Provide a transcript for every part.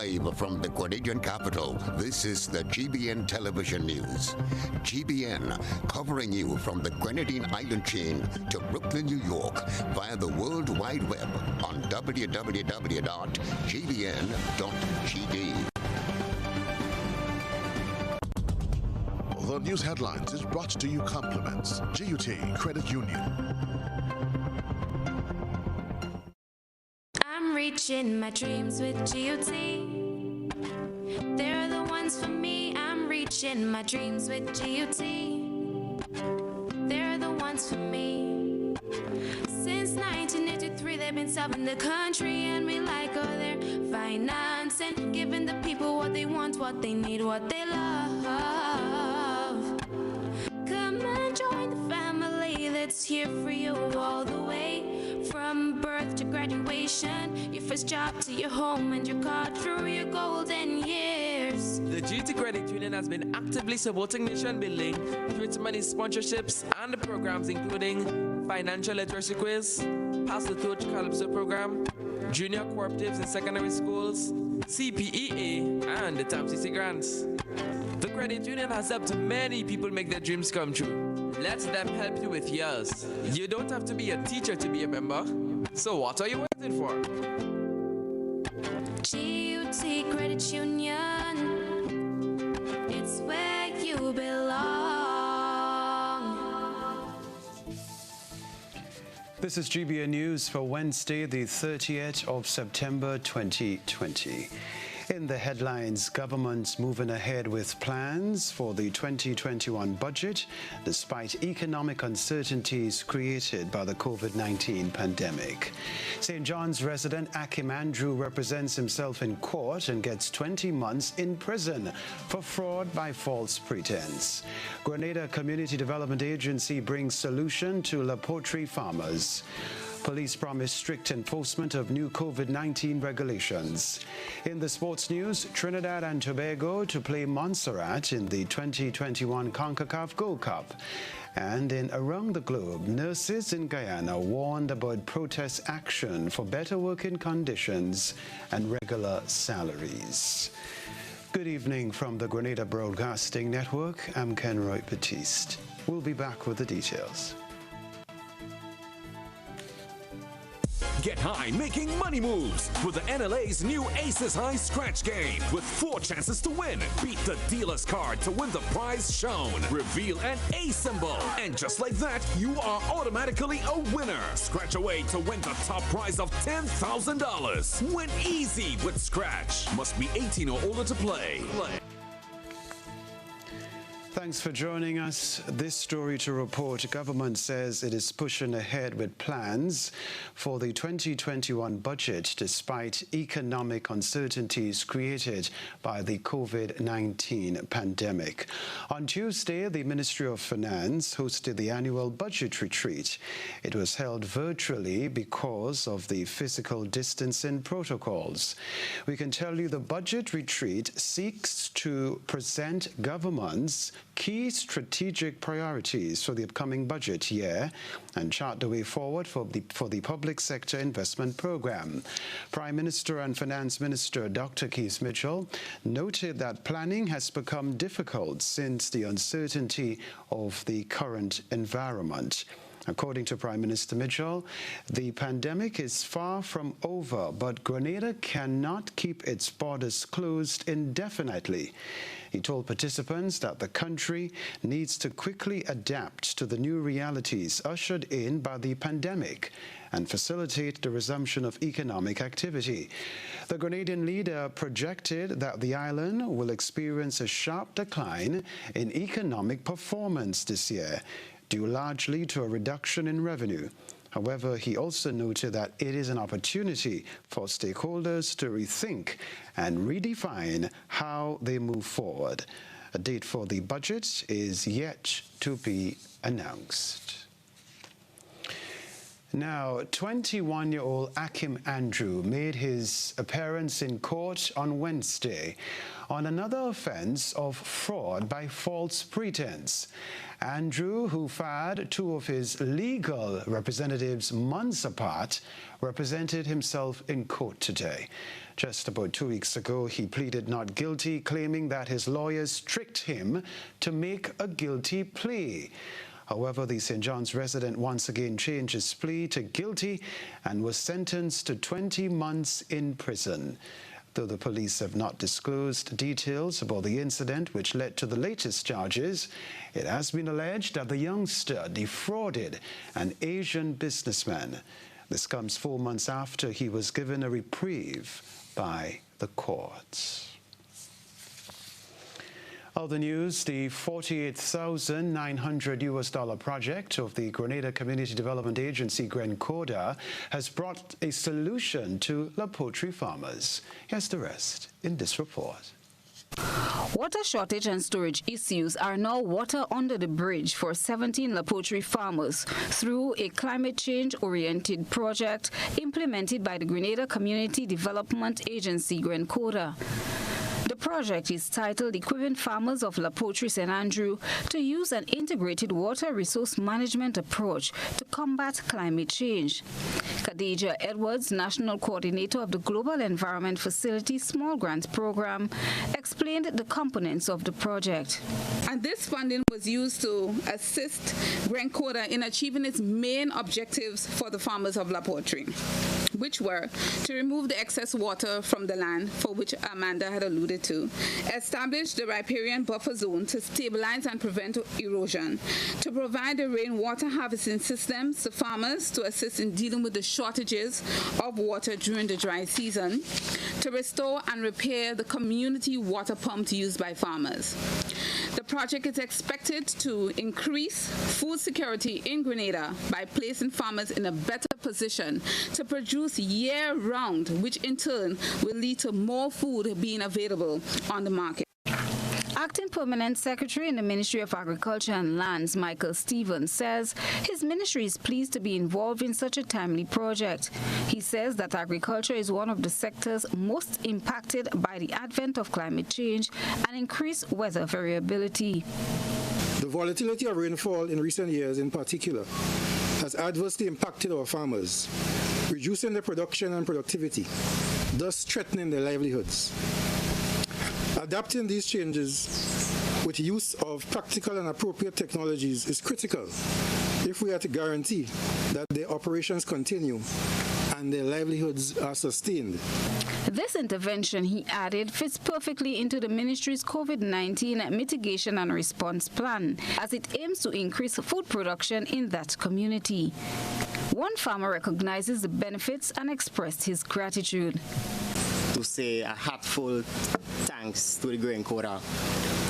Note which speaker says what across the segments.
Speaker 1: Live from the Grenadian capital, this is the GBN television news. GBN, covering you from the Grenadine Island chain to Brooklyn, New York, via the World Wide Web on www.gbn.gd.
Speaker 2: The news headlines is brought to you compliments GUT Credit Union.
Speaker 3: I'm reaching my dreams with GUT. They're the ones for me. I'm reaching my dreams with GUT. They're the ones for me. Since 1983, they've been serving the country, and we like all their financing, giving the people what they want, what they need, what they love. Come and join the family that's here for you all the way, from birth to graduation, your first job to your home and your car through your golden years.
Speaker 4: The GT Credit Union has been actively supporting nation building through its many sponsorships and programs, including financial literacy quiz, Pass the Torch Calypso program, junior cooperatives in secondary schools, CPEA, and the TAMCC grants. The credit union has helped many people make their dreams come true. Let them help you with yours. You don't have to be a teacher to be a member. So what are you waiting for?
Speaker 3: GUT Credit Union, it's where you belong.
Speaker 5: This is GBN News for Wednesday, the 30th of September 2020. In the headlines, government's moving ahead with plans for the 2021 budget despite economic uncertainties created by the COVID-19 pandemic. St. John's resident Akim Andrew represents himself in court and gets 20 months in prison for fraud by false pretense. Grenada Community Development Agency brings solution to La Poultry farmers. Police promise strict enforcement of new COVID-19 regulations. In the sports news, Trinidad and Tobago to play Montserrat in the 2021 CONCACAF Gold Cup. And in Around the Globe, nurses in Guyana warned about protest action for better working conditions and regular salaries. Good evening from the Grenada Broadcasting Network. I'm Kenroy, Baptiste. We'll be back with the details.
Speaker 6: Get high making money moves with the NLA's new Aces High Scratch game with 4 chances to win. Beat the dealer's card to win the prize shown. Reveal an A symbol. And just like that, you are automatically a winner. Scratch away to win the top prize of $10,000. Win easy with Scratch. Must be 18 or older to play.
Speaker 5: Thanks for joining us. This story to report, government says it is pushing ahead with plans for the 2021 budget despite economic uncertainties created by the COVID-19 pandemic. On Tuesday, the Ministry of Finance hosted the annual budget retreat. It was held virtually because of the physical distancing protocols. We can tell you the budget retreat seeks to present government's key strategic priorities for the upcoming budget year and chart the way forward for the public sector investment program. Prime Minister and Finance Minister Dr. Keith Mitchell noted that planning has become difficult since the uncertainty of the current environment. According to Prime Minister Mitchell, the pandemic is far from over, but Grenada cannot keep its borders closed indefinitely. He told participants that the country needs to quickly adapt to the new realities ushered in by the pandemic and facilitate the resumption of economic activity. The Grenadian leader projected that the island will experience a sharp decline in economic performance this year, due largely to a reduction in revenue. However, he also noted that it is an opportunity for stakeholders to rethink and redefine how they move forward. A date for the budget is yet to be announced. Now, 21-year-old Akim Andrew made his appearance in court on Wednesday on another offense of fraud by false pretense. Andrew, who fired two of his legal representatives months apart, represented himself in court today. Just about 2 weeks ago, he pleaded not guilty, claiming that his lawyers tricked him to make a guilty plea. However, the St. John's resident once again changed his plea to guilty and was sentenced to 20 months in prison. Though the police have not disclosed details about the incident which led to the latest charges, it has been alleged that the youngster defrauded an Asian businessman. This comes 4 months after he was given a reprieve by the courts. Other news, the $48,900 project of the Grenada Community Development Agency, GBN, has brought a solution to La Poultry farmers. Here's the rest in this report.
Speaker 7: Water shortage and storage issues are now water under the bridge for 17 La Poultry farmers through a climate change-oriented project implemented by the Grenada Community Development Agency, GBN. The project is titled Equipping Farmers of La Poultry St. Andrew to use an integrated water resource management approach to combat climate change. Khadija Edwards, National Coordinator of the Global Environment Facility Small Grants Program, explained the components of the project.
Speaker 8: And this funding was used to assist GBN in achieving its main objectives for the farmers of La Poultry, which were to remove the excess water from the land, for which Amanda had alluded to, establish the riparian buffer zone to stabilize and prevent erosion, to provide the rainwater harvesting systems to farmers to assist in dealing with the shortages of water during the dry season, to restore and repair the community water pumps used by farmers. The project is expected to increase food security in Grenada by placing farmers in a better position to produce year-round, which in turn will lead to more food being available on the market.
Speaker 7: Acting Permanent Secretary in the Ministry of Agriculture and Lands, Michael Stevens, says his ministry is pleased to be involved in such a timely project. He says that agriculture is one of the sectors most impacted by the advent of climate change and increased weather variability.
Speaker 9: The volatility of rainfall in recent years in particular has adversely impacted our farmers, reducing their production and productivity, thus threatening their livelihoods. Adapting these changes with use of practical and appropriate technologies is critical if we are to guarantee that their operations continue and their livelihoods are sustained.
Speaker 7: This intervention, he added, fits perfectly into the ministry's COVID-19 mitigation and response plan, as it aims to increase food production in that community. One farmer recognizes the benefits and expressed his gratitude.
Speaker 10: To say a heartful thanks to the GBN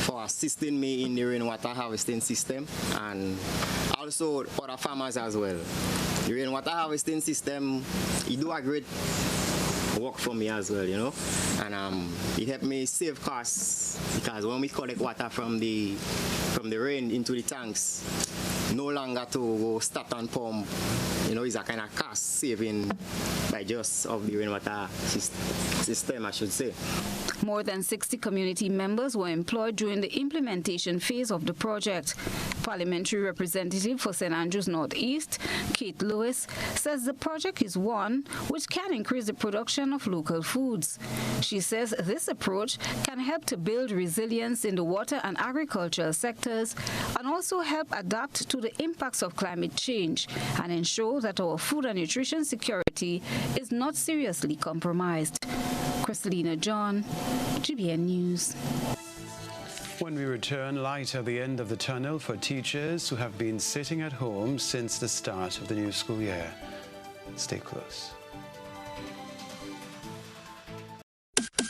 Speaker 10: for assisting me in the rainwater harvesting system, and also other farmers as well. The rainwater harvesting system, it do a great work for me as well, you know, and it helped me save costs, because when we collect water from the rain into the tanks, no longer to go start and pump, you know, it's a kind of cost saving by just of the rainwater system, I should say.
Speaker 7: More than 60 community members were employed during the implementation phase of the project. Parliamentary representative for St. Andrews Northeast, Kate Lewis, says the project is one which can increase the production of local foods. She says this approach can help to build resilience in the water and agricultural sectors and also help adapt to the impacts of climate change and ensure that our food and nutrition security is not seriously compromised. Christelina John, GBN News.
Speaker 5: When we return, light at the end of the tunnel for teachers who have been sitting at home since the start of the new school year. Stay close.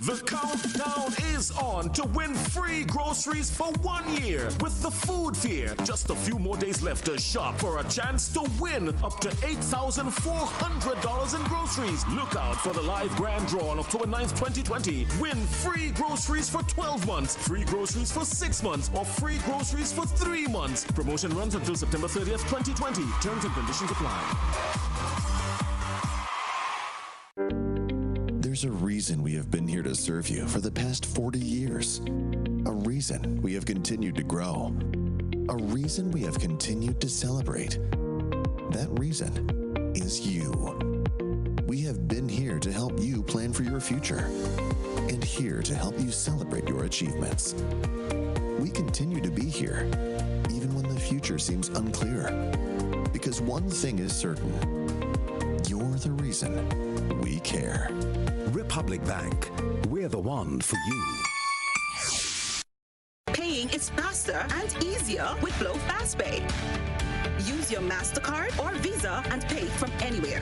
Speaker 6: The countdown is on to win free groceries for 1 year with the Food Fair. Just a few more days left to shop for a chance to win up to $8,400 in groceries. Look out for the live grand draw on October 9th, 2020. Win free groceries for 12 months, free groceries for 6 months, or free groceries for 3 months. Promotion runs until September 30th, 2020. Terms and conditions apply.
Speaker 11: There's a reason we have been here to serve you for the past 40 years. A reason we have continued to grow. A reason we have continued to celebrate. That reason is you. We have been here to help you plan for your future and here to help you celebrate your achievements. We continue to be here, even when the future seems unclear. Because one thing is certain, you're the reason we care.
Speaker 12: Republic Bank, we're the one for you.
Speaker 13: Paying is faster and easier with Flow FastPay. Use your MasterCard or Visa and pay from anywhere.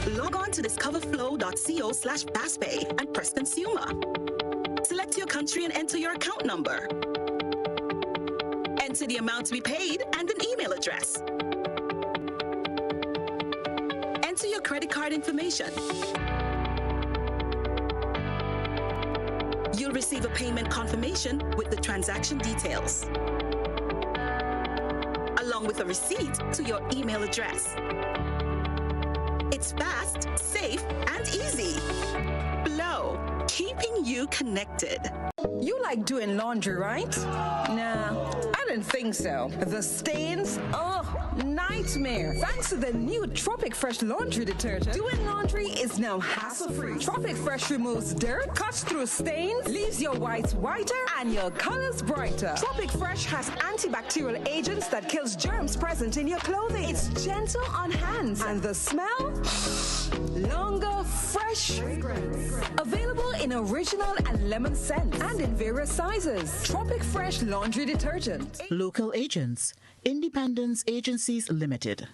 Speaker 13: Log on to discoverflow.co/fastpay and press Consumer. Select your country and enter your account number. Enter the amount to be paid and an email address. Enter your credit card information. You'll receive a payment confirmation with the transaction details, along with a receipt to your email address. It's fast, safe, and easy. Flow, keeping you connected.
Speaker 14: You like doing laundry, right? Nah, I didn't think so. The stains? Oh, nightmare. Thanks to the new Tropic Fresh laundry detergent, doing laundry is now hassle-free. Tropic Fresh removes dirt, cuts through stains, leaves your whites whiter, and your colors brighter. Tropic Fresh has antibacterial agents that kills germs present in your clothing. It's gentle on hands, and the smell? Longer, fresh fragrance. Available in original and lemon scents, and in various sizes. Tropic Fresh laundry detergent.
Speaker 15: Local agents. Independence Agencies Limited.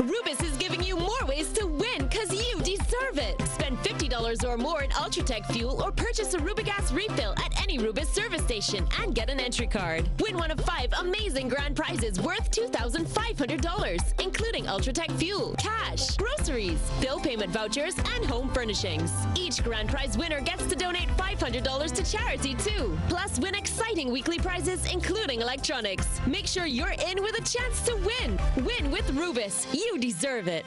Speaker 16: Rubis is giving you more ways to win because you deserve it. Spend $50 or more in Ultratech fuel or purchase a Rubigas refill at any Rubis service station and get an entry card. Win one of 5 amazing grand prizes worth $2,500, including Ultratech fuel, cash, groceries, bill payment vouchers, and home furnishings. Each grand prize winner gets to donate $500 to charity too. Plus, win exciting weekly prizes, including electronics. Make sure you're in with a chance to win. Win with Rubis. You deserve it.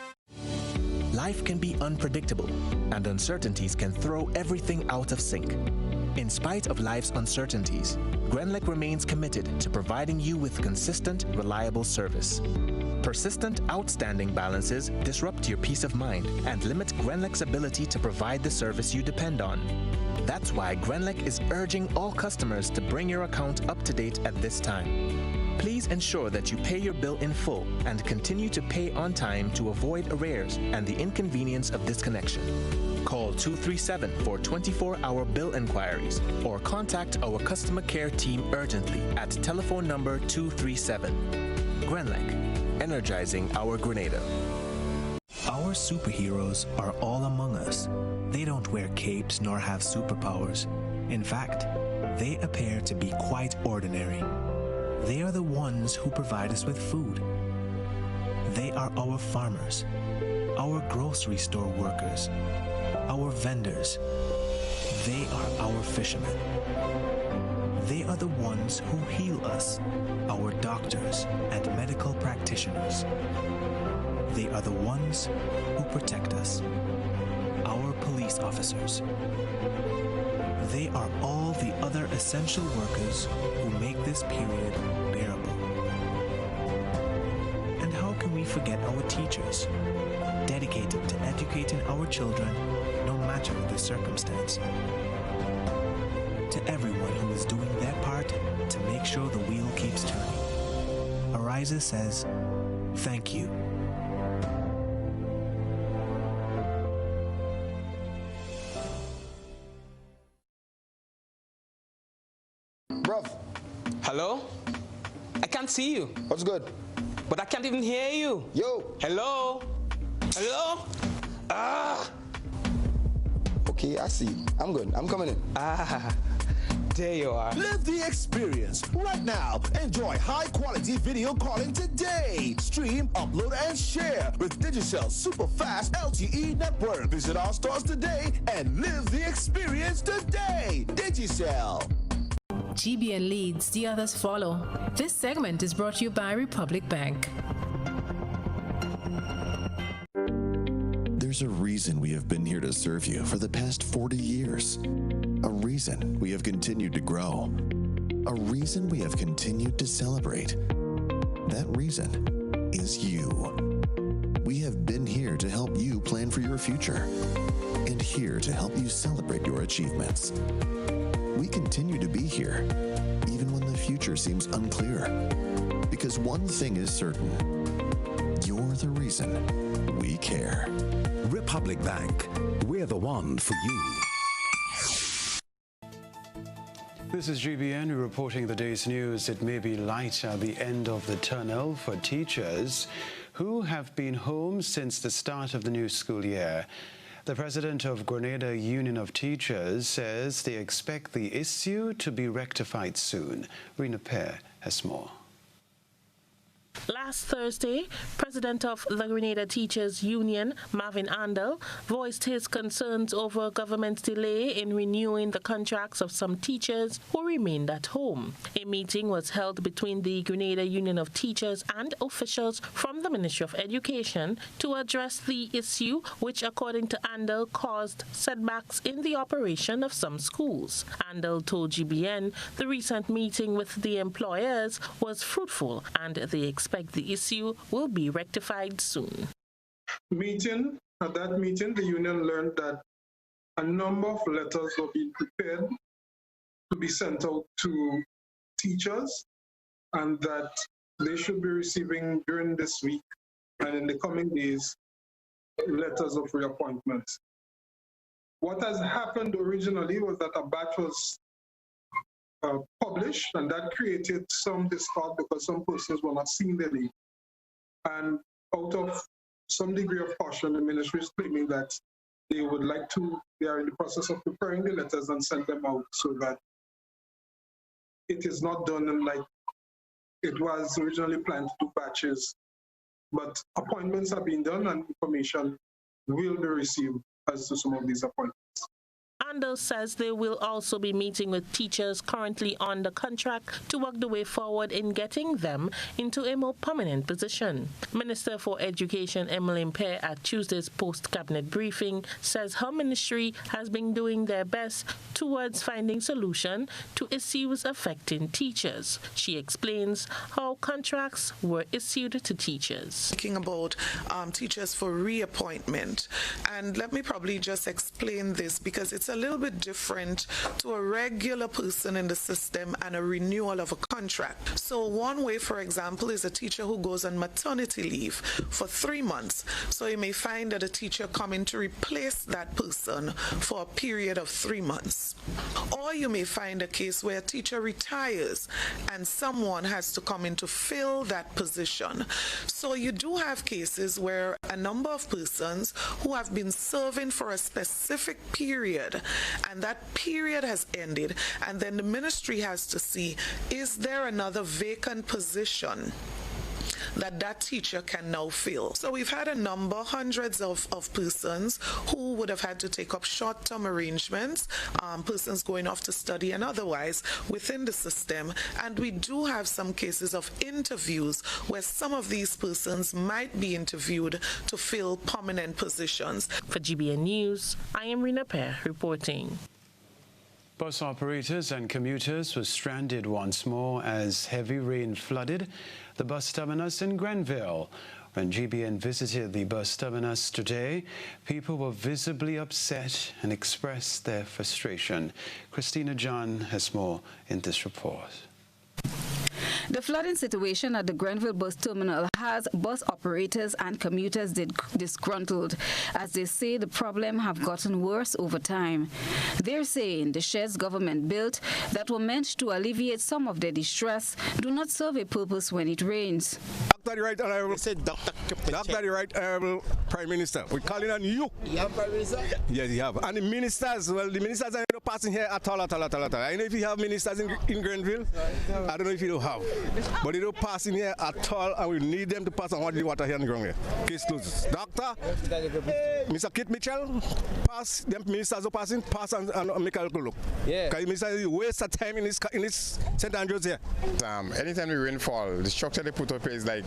Speaker 17: Life can be unpredictable, and uncertainties can throw everything out of sync. In spite of life's uncertainties, Grenlec remains committed to providing you with consistent, reliable service. Persistent, outstanding balances disrupt your peace of mind and limit Grenlec's ability to provide the service you depend on. That's why Grenlec is urging all customers to bring your account up to date at this time. Please ensure that you pay your bill in full and continue to pay on time to avoid arrears and the inconvenience of disconnection. Call 237 for 24-hour bill inquiries or contact our customer care team urgently at telephone number 237. Grenlec, energizing our Grenada. Our superheroes are all among us. They don't wear capes nor have superpowers. In fact, they appear to be quite ordinary. They are the ones who provide us with food. They are our farmers, our grocery store workers, our vendors. They are our fishermen. They are the ones who heal us, our doctors and medical practitioners. They are the ones who protect us, our police officers. They are all the other essential workers who make this period bearable. And how can we forget our teachers, dedicated to educating our children no matter the circumstance? To everyone who is doing their part to make sure the wheel keeps turning, Ariza says, thank you.
Speaker 18: Bruv.
Speaker 4: Hello? I can't see you.
Speaker 18: What's good?
Speaker 4: But I can't even hear you.
Speaker 18: Yo.
Speaker 4: Hello? Hello? Ah!
Speaker 18: Okay, I see. I'm good. I'm coming in.
Speaker 4: Ah, there you are.
Speaker 19: Live the experience right now. Enjoy high-quality video calling today. Stream, upload, and share with Digicel super fast LTE network. Visit our stores today and live the experience today. Digicel.
Speaker 20: GBN leads, the others follow. This segment is brought to you by Republic Bank.
Speaker 11: There's a reason we have been here to serve you for the past 40 years. A reason we have continued to grow. A reason we have continued to celebrate. That reason is you. We have been here to help you plan for your future and here to help you celebrate your achievements. We continue to be here, even when the future seems unclear. Because one thing is certain, you're the reason we care.
Speaker 12: Republic Bank, we're the one for you.
Speaker 5: This is GBN reporting the day's news. It may be light at the end of the tunnel for teachers who have been home since the start of the new school year. The president of Grenada Union of Teachers says they expect the issue to be rectified soon. Rina Pear has more.
Speaker 21: Last Thursday, President of the Grenada Teachers Union, Marvin Andel, voiced his concerns over government's delay in renewing the contracts of some teachers who remained at home. A meeting was held between the Grenada Union of Teachers and officials from the Ministry of Education to address the issue, which, according to Andel, caused setbacks in the operation of some schools. Andel told GBN the recent meeting with the employers was fruitful and they expect the issue will be rectified soon.
Speaker 22: At that meeting, the union learned that a number of letters were being prepared to be sent out to teachers and that they should be receiving during this week and in the coming days letters of reappointment. What has happened originally was that a batch was published, and that created some discord because some persons were not seeing the leave. And out of some degree of caution, the ministry is claiming that they are in the process of preparing the letters and send them out so that it is not done like it was originally planned to do batches. But appointments are being done and information will be received as to some of these appointments.
Speaker 21: Andel says they will also be meeting with teachers currently on the contract to work the way forward in getting them into a more permanent position. Minister for Education Emily Pear at Tuesday's post-cabinet briefing says her ministry has been doing their best towards finding solution to issues affecting teachers. She explains how contracts were issued to teachers.
Speaker 23: Speaking about teachers for reappointment, and let me probably just explain this because it's a little bit different to a regular person in the system and a renewal of a contract. So one way, for example, is a teacher who goes on maternity leave for 3 months. So you may find that a teacher coming to replace that person for a period of 3 months. Or you may find a case where a teacher retires and someone has to come in to fill that position. So you do have cases where a number of persons who have been serving for a specific period and that period has ended, and then the ministry has to see, is there another vacant position that teacher can now fill? So we've had a number, hundreds of persons who would have had to take up short-term arrangements, persons going off to study and otherwise within the system. And we do have some cases of interviews where some of these persons might be interviewed to fill permanent positions.
Speaker 21: For GBN News, I am Rina Pear reporting.
Speaker 5: Bus operators and commuters were stranded once more as heavy rain flooded the bus terminus in Grenville. When GBN visited the bus terminus today, people were visibly upset and expressed their frustration. Christina John has more in this report.
Speaker 7: The flooding situation at the Grenville bus terminal has bus operators and commuters disgruntled, as they say the problem have gotten worse over time. They're saying the sheds government built that were meant to alleviate some of their distress do not serve a purpose when it rains.
Speaker 24: Dr. the Right Honorable, Dr. the Right Honorable Prime Minister, we're calling on you. You have Prime Minister? Yes, you have. And the ministers, well, the ministers are not passing here at all. I know if you have ministers in Grenville, I don't know if you don't have. But they don't pass in here at all, and we need them to pass on the water here in the ground here. Case closes. Doctor, Mr. Kit Mitchell, pass, them ministers are passing, pass and make a look. Yeah. Because ministers waste of time in this St. Andrews here.
Speaker 25: Anytime we rainfall, the structure they put up is like,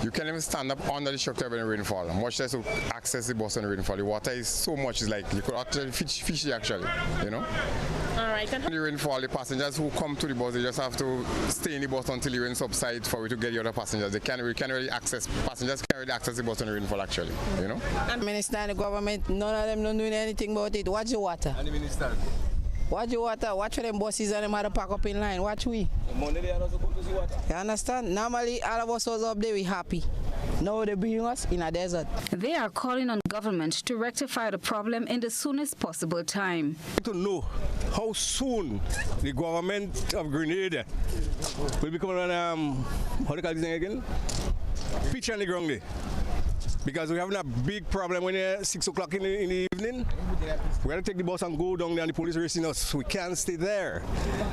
Speaker 25: you can't even stand up under the structure when rainfall, much less to access the bus in rainfall. The water is so much, it's like, you could actually fish it actually, you know? know.
Speaker 21: All right.
Speaker 25: In the rainfall, the passengers who come to the bus, they just have to stay in the bus until the rain subsides for we to get the other passengers. We can't really access, passengers can't really access the bus in the rainfall actually, you know.
Speaker 1: And minister and the government, none of them don't doing anything about it. Watch the water.
Speaker 24: And the minister.
Speaker 1: Watch the water. Watch for them buses and them have to pack up in line. Watch we.
Speaker 24: The Monday they are not supposed to see water.
Speaker 1: You understand? Normally, all of us was up there, we happy. Now they bring us in a desert.
Speaker 7: They are calling on government to rectify the problem in the soonest possible time.
Speaker 24: To know how soon the government of Grenada will become on how do you call this thing again? Pitch on the ground there. Because we're having a big problem when it's 6 o'clock in the evening. We got to take the bus and go down there and the police racing us. We can't stay there.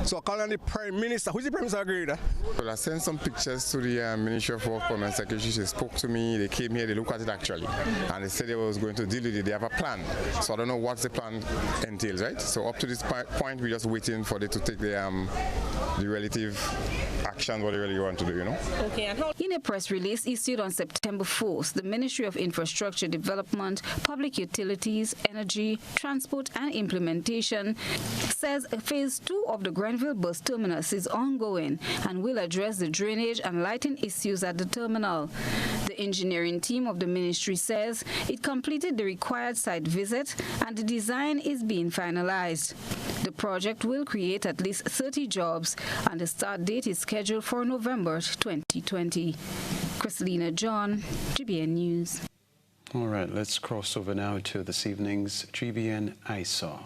Speaker 24: So I call on the Prime Minister. Who's the Prime Minister of Grenada?
Speaker 25: Well, I sent some pictures to the Ministry of Work Permanent Secretary. She spoke to me. They came here, they looked at it actually. And they said they was going to deal with it. They have a plan. So I don't know what the plan entails, right? So up to this point, we're just waiting for them to take the relative action, what they really want to do, you know?
Speaker 7: Okay. In a press release issued on September 4th, the Ministry of Infrastructure Development, Public Utilities, Energy, Transport and Implementation says Phase 2 of the Grenville bus terminus is ongoing and will address the drainage and lighting issues at the terminal. The engineering team of the ministry says it completed the required site visit and the design is being finalized. The project will create at least 30 jobs and the start date is scheduled for November 2020. Christelina John, GBN News.
Speaker 5: All right, let's cross over now to this evening's GBN ISAW.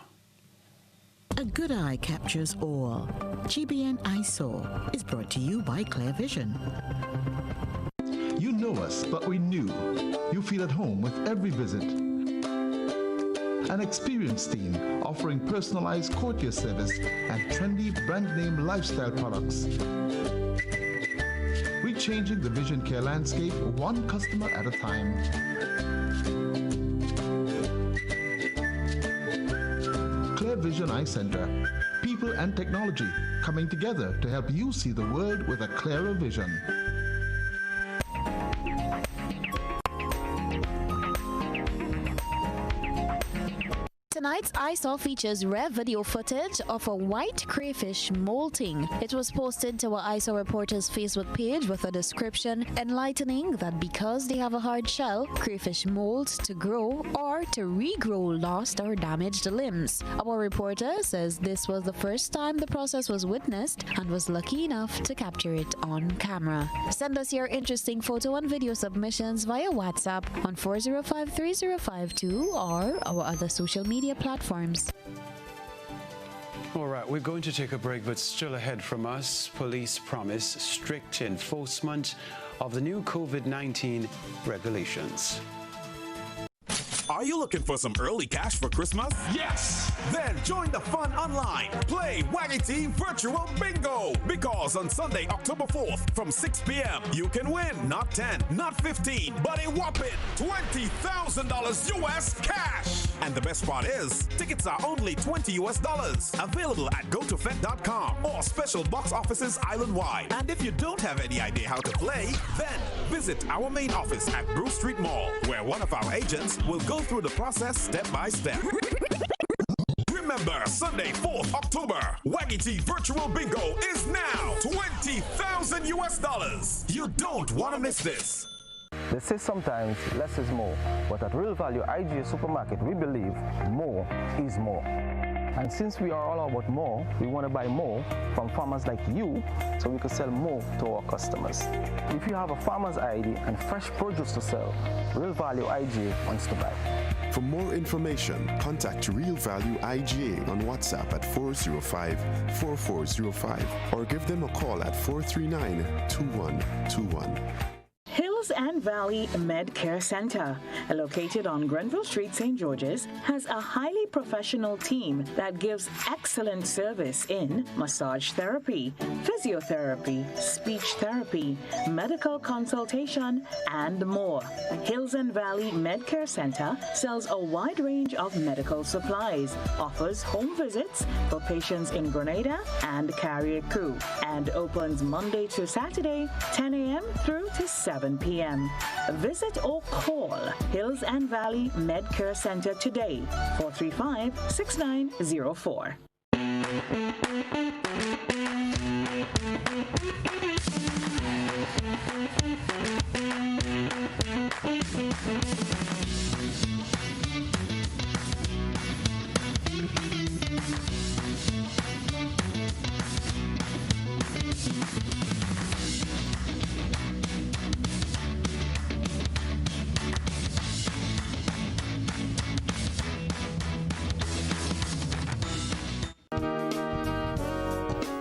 Speaker 15: A good eye captures all. GBN ISAW is brought to you by Clear Vision.
Speaker 2: You know us, but we knew. You feel at home with every visit. An experienced team offering personalized courtier service and trendy brand name lifestyle products. We're changing the vision care landscape one customer at a time. Clear Vision Eye Center. People and technology coming together to help you see the world with a clearer vision.
Speaker 3: Tonight's ISAW features rare video footage of a white crayfish molting. It was posted to our ISAW reporters Facebook page with a description enlightening that because they have a hard shell, crayfish mold to grow or to regrow lost or damaged limbs. Our reporter says this was the first time the process was witnessed and was lucky enough to capture it on camera. Send us your interesting photo and video submissions via WhatsApp on 405-3052 or our other social media platforms.
Speaker 5: All right, we're going to take a break, but still ahead from us, police promise strict enforcement of the new COVID-19 regulations.
Speaker 6: Are you looking for some early cash for Christmas? Yes! Then join the fun online. Play Waggy Team Virtual Bingo! Because on Sunday, October 4th, from 6 p.m., you can win not 10, not 15, but a whopping $20,000 US cash! And the best part is, tickets are only $20 US. Available at gotofed.com or special box offices island-wide. And if you don't have any idea how to play, then visit our main office at Bruce Street Mall, where one of our agents will go through the process step by step. Remember, Sunday, 4th October, Waggy Tea Virtual Bingo is now $20,000 US. You don't want to miss this.
Speaker 8: They say sometimes less is more, but at Real Value IGA Supermarket, we believe more is more. And since we are all about more, we want to buy more from farmers like you so we can sell more to our customers. If you have a farmer's ID and fresh produce to sell, Real Value IGA wants to buy.
Speaker 9: For more information, contact Real Value IGA on WhatsApp at 405-4405 or give them a call at 439-2121.
Speaker 26: Hills and Valley Med Care Center, located on Grenville Street, St. George's, has a highly professional team that gives excellent service in massage therapy, physiotherapy, speech therapy, medical consultation, and more. Hills and Valley Med Care Center sells a wide range of medical supplies, offers home visits for patients in Grenada and Carriacou, and opens Monday to Saturday, 10 a.m. through to 7 p.m. p.m. Visit or call Hills and Valley Medcare Center today, 435-6904.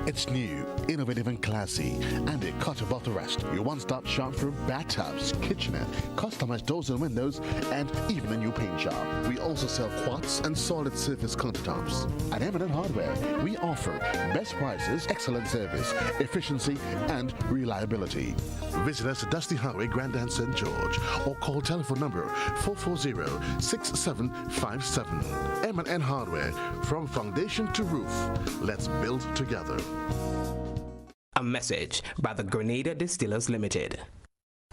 Speaker 10: It's new, innovative and classy, and it cut above the rest. Your one-stop shop for bathtubs, kitchenette, customized doors and windows, and even a new paint job. We also sell quartz and solid surface countertops. At M&N Hardware, we offer best prices, excellent service, efficiency, and reliability. Visit us at Dusty Highway, Grandin, St. George, or call telephone number 440-6757. M&N Hardware, from foundation to roof. Let's build together.
Speaker 13: A message by the Grenada Distillers Limited.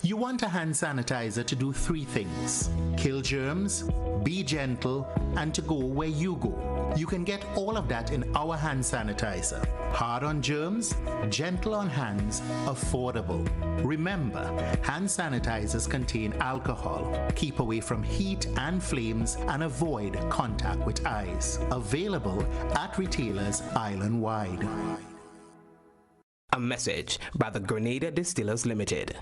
Speaker 14: You want a hand sanitizer to do 3 things: kill germs, be gentle, and to go where you go. You can get all of that in our hand sanitizer. Hard on germs, gentle on hands, affordable. Remember, hand sanitizers contain alcohol. Keep away from heat and flames and avoid contact with eyes. Available at retailers island-wide.
Speaker 13: A message by the Grenada Distillers Limited.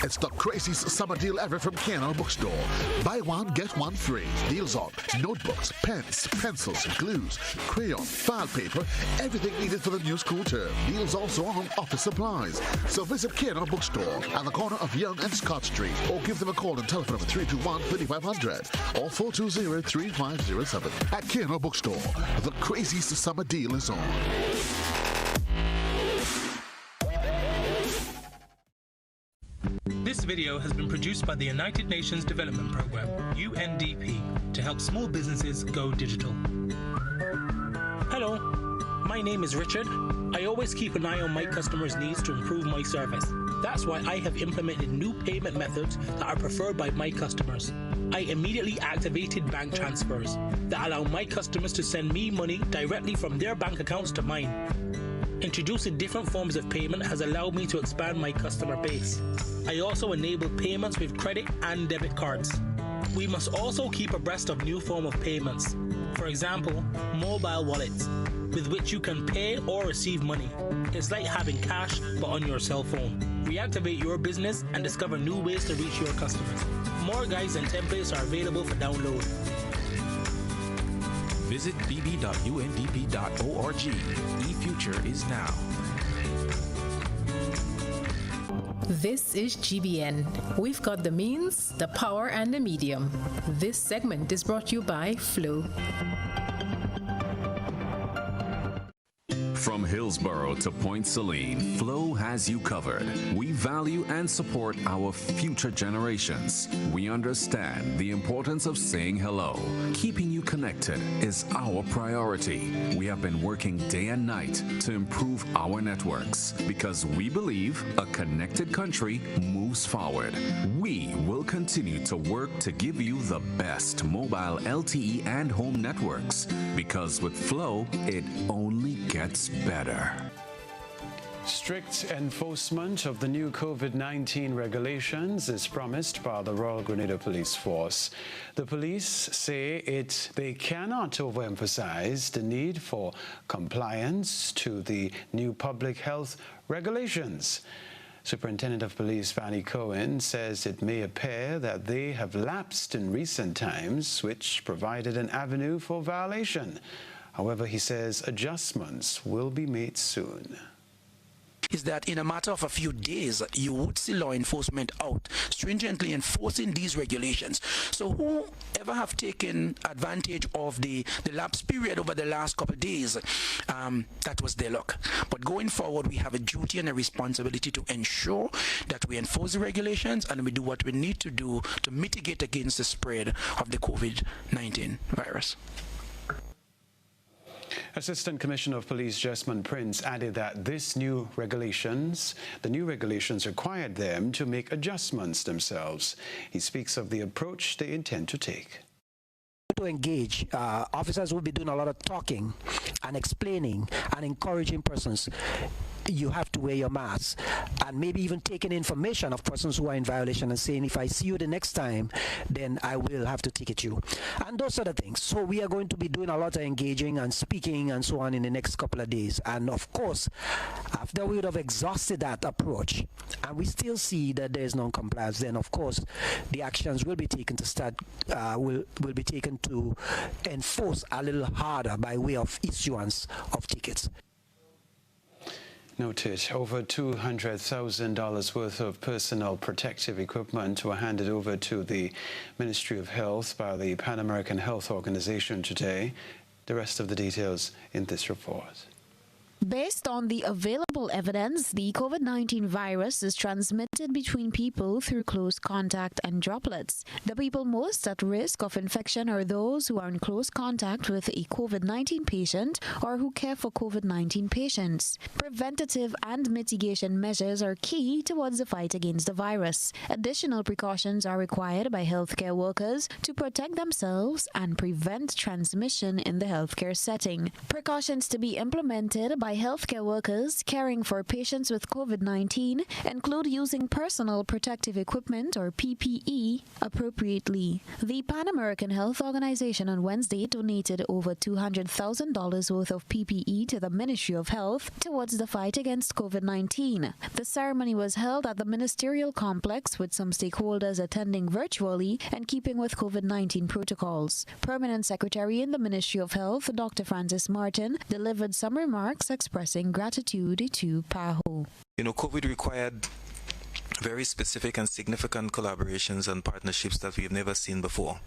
Speaker 10: It's the craziest summer deal ever from Kenroy Bookstore. Buy one, get one free. Deals on notebooks, pens, pencils, glues, crayon, file paper, everything needed for the new school term. Deals also on office supplies. So visit Kenroy Bookstore at the corner of Young and Scott Street, or give them a call on telephone number 321-3500 or 420-3507. At Kenroy Bookstore, the craziest summer deal is on.
Speaker 16: This video has been produced by the United Nations Development Programme, UNDP, to help small businesses go digital. Hello, my name is Richard. I always keep an eye on my customers' needs to improve my service. That's why I have implemented new payment methods that are preferred by my customers. I immediately activated bank transfers that allow my customers to send me money directly from their bank accounts to mine. Introducing different forms of payment has allowed me to expand my customer base. I also enable payments with credit and debit cards. We must also keep abreast of new forms of payments. For example, mobile wallets, with which you can pay or receive money. It's like having cash, but on your cell phone. Reactivate your business and discover new ways to reach your customers. More guides and templates are available for download.
Speaker 17: Visit bb.undp.org. eFuture is now.
Speaker 20: This is GBN. We've got the means, the power, and the medium. This segment is brought to you by Flow.
Speaker 6: From Hillsborough to Point Celine, Flow has you covered. We value and support our future generations. We understand the importance of saying hello. Keeping you connected is our priority. We have been working day and night to improve our networks because we believe a connected country moves forward. We will continue to work to give you the best mobile LTE and home networks because with Flow, it only gets better.
Speaker 5: Strict enforcement of the new COVID-19 regulations is promised by the Royal Grenada Police Force. The police say they cannot overemphasize the need for compliance to the new public health regulations. Superintendent of Police Fanny Cohen says it may appear that they have lapsed in recent times, which provided an avenue for violation. However, he says adjustments will be made soon.
Speaker 18: Is that in a matter of a few days, you would see law enforcement out stringently enforcing these regulations. So whoever have taken advantage of the lapse period over the last couple of days, that was their luck. But going forward, we have a duty and a responsibility to ensure that we enforce the regulations and we do what we need to do to mitigate against the spread of the COVID-19 virus.
Speaker 5: Assistant Commissioner of Police Jesmond Prince added that the new regulations required them to make adjustments themselves. He speaks of the approach they intend to take.
Speaker 4: To engage, officers will be doing a lot of talking and explaining and encouraging persons. You have to wear your mask, and maybe even taking information of persons who are in violation and saying, if I see you the next time, then I will have to ticket you, and those sort of things. So we are going to be doing a lot of engaging and speaking and so on in the next couple of days. And of course, after we would have exhausted that approach and we still see that there is non-compliance, then of course the actions will be taken to start will be taken to enforce a little harder by way of issuance of tickets.
Speaker 5: Noted, over $200,000 worth of personal protective equipment were handed over to the Ministry of Health by the Pan American Health Organization today. The rest of the details in this report.
Speaker 3: Based on the available evidence, the COVID-19 virus is transmitted between people through close contact and droplets. The people most at risk of infection are those who are in close contact with a COVID-19 patient or who care for COVID-19 patients. Preventative and mitigation measures are key towards the fight against the virus. Additional precautions are required by healthcare workers to protect themselves and prevent transmission in the healthcare setting. Precautions to be implemented by healthcare workers caring for patients with COVID-19 include using personal protective equipment or PPE appropriately. The Pan American Health Organization on Wednesday donated over $200,000 worth of PPE to the Ministry of Health towards the fight against COVID-19. The ceremony was held at the ministerial complex with some stakeholders attending virtually and keeping with COVID-19 protocols. Permanent Secretary in the Ministry of Health, Dr. Francis Martin, delivered some remarks expressing gratitude to PAHO.
Speaker 17: COVID required very specific and significant collaborations and partnerships that we've never seen before.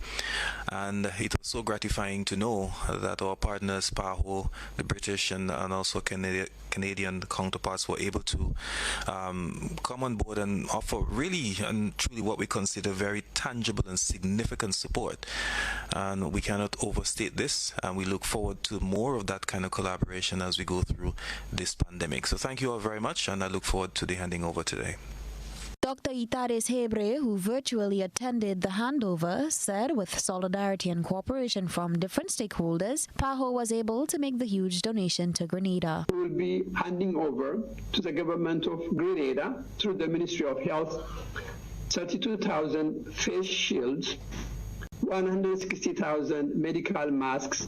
Speaker 17: And it was so gratifying to know that our partners, PAHO, the British and also Canadian counterparts, were able to come on board and offer really and truly what we consider very tangible and significant support. And we cannot overstate this, and we look forward to more of that kind of collaboration as we go through this pandemic. So thank you all very much, and I look forward to the handing over today.
Speaker 3: Dr. Itares Hebre, who virtually attended the handover, said with solidarity and cooperation from different stakeholders, PAHO was able to make the huge donation to Grenada.
Speaker 11: We will be handing over to the government of Grenada through the Ministry of Health 32,000 face shields, 160,000 medical masks,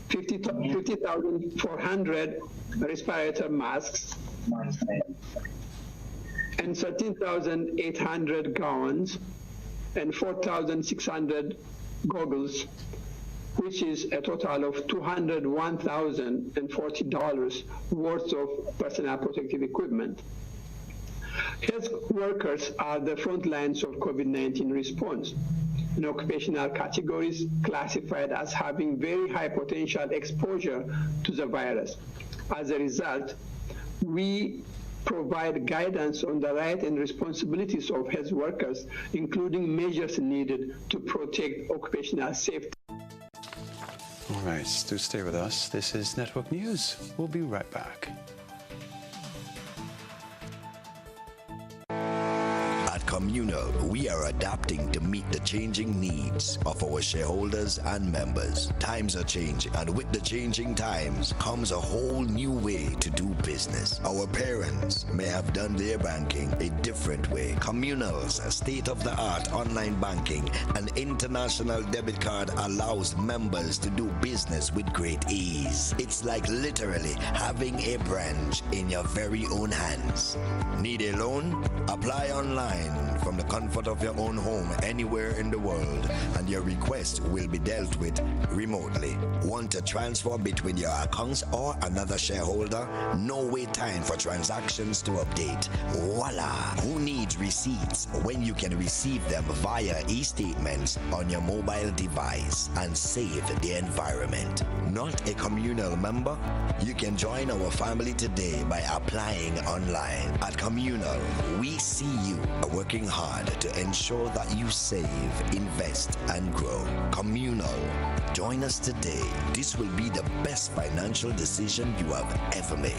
Speaker 11: 50,400 respirator masks, and 13,800 gowns and 4,600 goggles, which is a total of $201,040 worth of personal protective equipment. Health workers are the front lines of COVID-19 response in occupational categories classified as having very high potential exposure to the virus. As a result, we provide guidance on the rights and responsibilities of health workers, including measures needed to protect occupational safety.
Speaker 5: All right, do stay with us. This is Network News. We'll be right back.
Speaker 12: Communal, we are adapting to meet the changing needs of our shareholders and members. Times are changing, and with the changing times comes a whole new way to do business. Our parents may have done their banking a different way. Communal's state-of-the-art online banking and international debit card allows members to do business with great ease. It's like literally having a branch in your very own hands. Need a loan? Apply online from the comfort of your own home anywhere in the world, and your request will be dealt with remotely. Want to transfer between your accounts or another shareholder? No wait time for transactions to update. Voila! Who needs receipts when you can receive them via e-statements on your mobile device and save the environment? Not a communal member? You can join our family today by applying online. At Communal, we see you working working hard to ensure that you save, invest, and grow. Communal. Join us today. This will be the best financial decision you have ever made.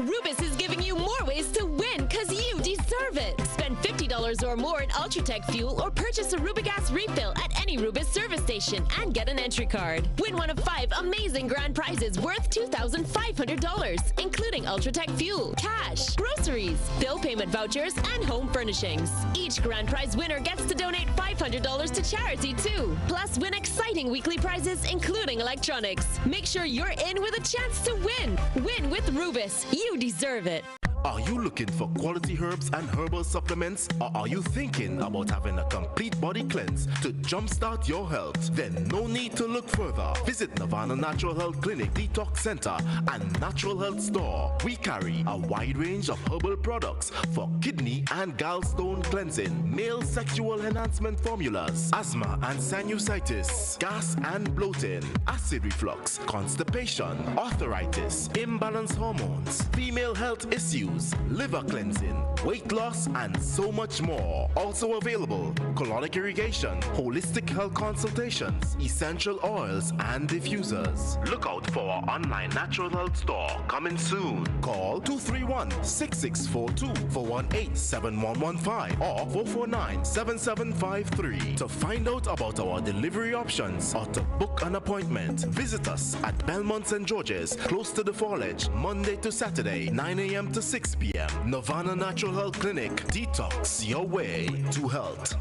Speaker 1: Rubis is giving you more ways to win because you deserve it. Spend $50 or more in Ultratech fuel or purchase a Rubigas refill at any Rubis service station and get an entry card. Win one of 5 amazing grand prizes worth $2,500, including Ultratech fuel, cash, groceries, bill payment vouchers, and home furnishings. Each grand prize winner gets to donate $500 to charity too. Plus, win exciting weekly prizes, including electronics. Make sure you're in with a chance to win. Win with Rubis. You deserve it.
Speaker 19: Are you looking for quality herbs and herbal supplements? Or are you thinking about having a complete body cleanse to jumpstart your health? Then no need to look further. Visit Nirvana Natural Health Clinic, Detox Center, and Natural Health Store. We carry a wide range of herbal products for kidney and gallstone cleansing, male sexual enhancement formulas, asthma and sinusitis, gas and bloating, acid reflux, constipation, arthritis, imbalanced hormones, female health issues, liver cleansing, weight loss, and so much more. Also available, colonic irrigation, holistic health consultations, essential oils, and diffusers. Look out for our online natural health store coming soon. Call 231-6642 for 18-7115 or 449-7753 to find out about our delivery options or to book an appointment. Visit us at Belmont St. George's, close to the Fallage, Monday to Saturday, 9 a.m. to 6 p.m. Nirvana Natural Health Clinic. Detox your way to health.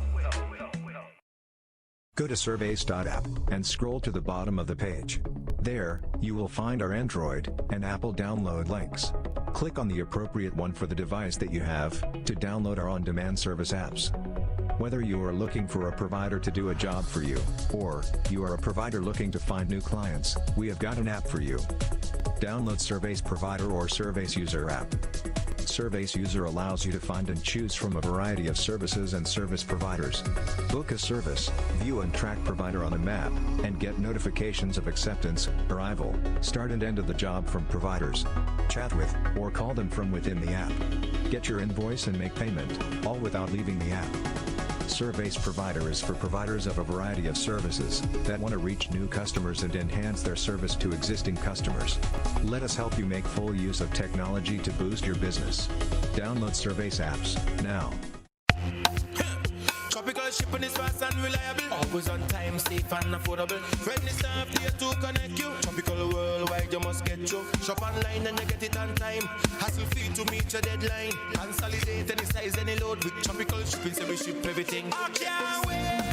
Speaker 21: Go to surveys.app and scroll to the bottom of the page. There, you will find our Android and Apple download links. Click on the appropriate one for the device that you have to download our on-demand service apps. Whether you are looking for a provider to do a job for you, or you are a provider looking to find new clients, we have got an app for you. Download Surveys Provider or Surveys User app. Surveys User allows you to find and choose from a variety of services and service providers. Book a service, view and track provider on a map, and get notifications of acceptance, arrival, start and end of the job from providers. Chat with or call them from within the app. Get your invoice and make payment, all without leaving the app. Surveys Provider is for providers of a variety of services that want to reach new customers and enhance their service to existing customers. Let us help you make full use of technology to boost your business. Download Surveys apps now.
Speaker 22: Tropical shipping is fast and reliable. Always on time, safe and affordable. Friendly staff here to connect you. Tropical worldwide, you must get you. Shop online and you get it on time. Hassle free to meet your deadline. Consolidate any size, any load with Tropical shipping, so we ship everything. I can't wait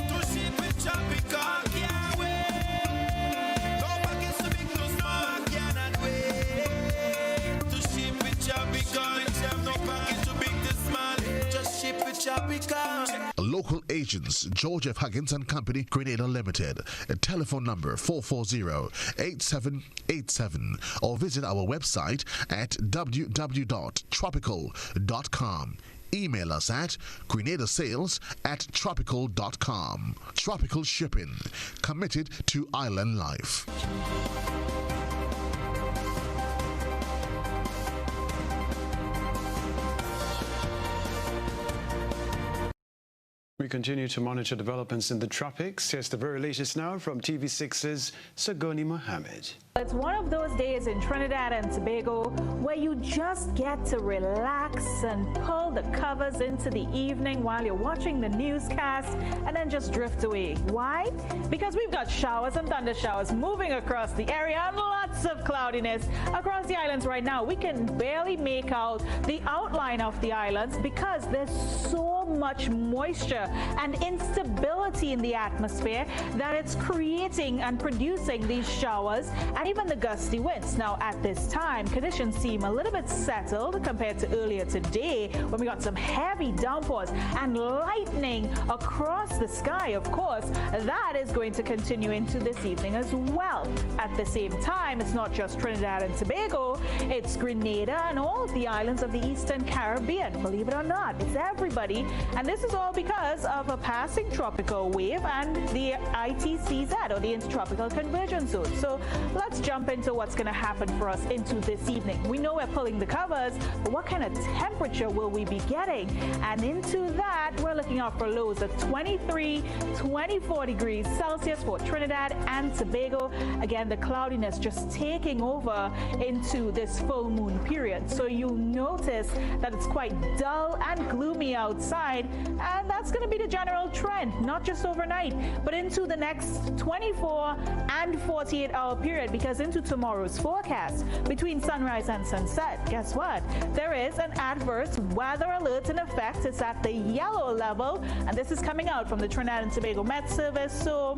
Speaker 22: to ship with Tropical. I can't wait. No package too big, too small. I cannot wait to ship with Tropical. No package too big, too small. Just ship with Tropical.
Speaker 10: Local agents, George F. Huggins and Company, Grenada Limited. Telephone number 440-8787 or visit our website at www.tropical.com. Email us at grenadasales@tropical.com. Tropical Shipping, committed to island life.
Speaker 5: We continue to monitor developments in the tropics. Here's the very latest now from TV6's Sagoni Mohammed.
Speaker 26: It's one of those days in Trinidad and Tobago where you just get to relax and pull the covers into the evening while you're watching the newscast and then just drift away. Why? Because we've got showers and thunder showers moving across the area and lots of cloudiness across the islands right now. We can barely make out the outline of the islands because there's so much moisture and instability in the atmosphere that it's creating and producing these showers and even the gusty winds. Now, at this time, conditions seem a little bit settled compared to earlier today when we got some heavy downpours and lightning across the sky. Of course, that is going to continue into this evening as well. At the same time, it's not just Trinidad and Tobago, it's Grenada and all of the islands of the Eastern Caribbean. Believe it or not, it's everybody. And this is all because
Speaker 2: because of a passing tropical wave and the ITCZ, or the Intertropical Convergence Zone. So let's jump into what's going to happen for us into this evening. We know we're pulling the covers, but what kind of temperature will we be getting? And into that, we're looking out for lows of 23, 24 degrees Celsius for Trinidad and Tobago. Again, the cloudiness just taking over into this full moon period. So you'll notice that it's quite dull and gloomy outside, and that's going to be the general trend, not just overnight, but into the next 24 and 48-hour period, because into tomorrow's forecast, between sunrise and sunset, guess what? There is an adverse weather alert in effect. It's at the yellow level, and this is coming out from the Trinidad and Tobago Met Service. So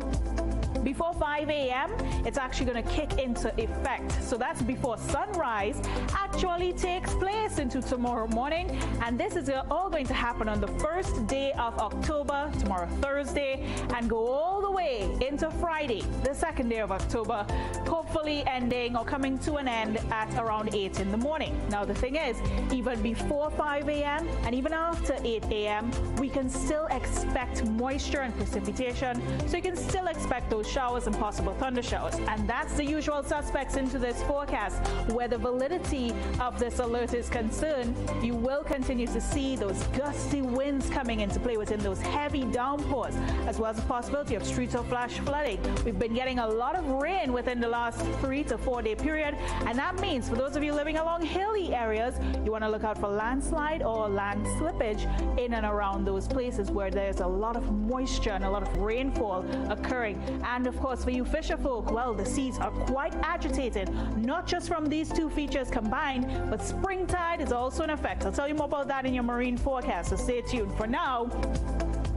Speaker 2: before 5 a.m., it's actually going to kick into effect. So that's before sunrise actually takes place into tomorrow morning. And this is all going to happen on the first day of October, tomorrow Thursday, and go all the way into Friday, the second day of October, hopefully ending or coming to an end at around 8 in the morning. Now, the thing is, even before 5 a.m. and even after 8 a.m., we can still expect moisture and precipitation. So you can still expect those showers and possible thunder showers. And that's the usual suspects into this forecast. Where the validity of this alert is concerned, you will continue to see those gusty winds coming into play within those heavy downpours, as well as the possibility of street or flash flooding. We've been getting a lot of rain within the last 3 to 4 day period, and that means for those of you living along hilly areas, you want to look out for landslide or land slippage in and around those places where there's a lot of moisture and a lot of rainfall occurring. And of course, for you fisher folk, well, the seas are quite agitated, not just from these two features combined, but spring tide is also in effect. I'll tell you more about that in your marine forecast, so stay tuned. For now,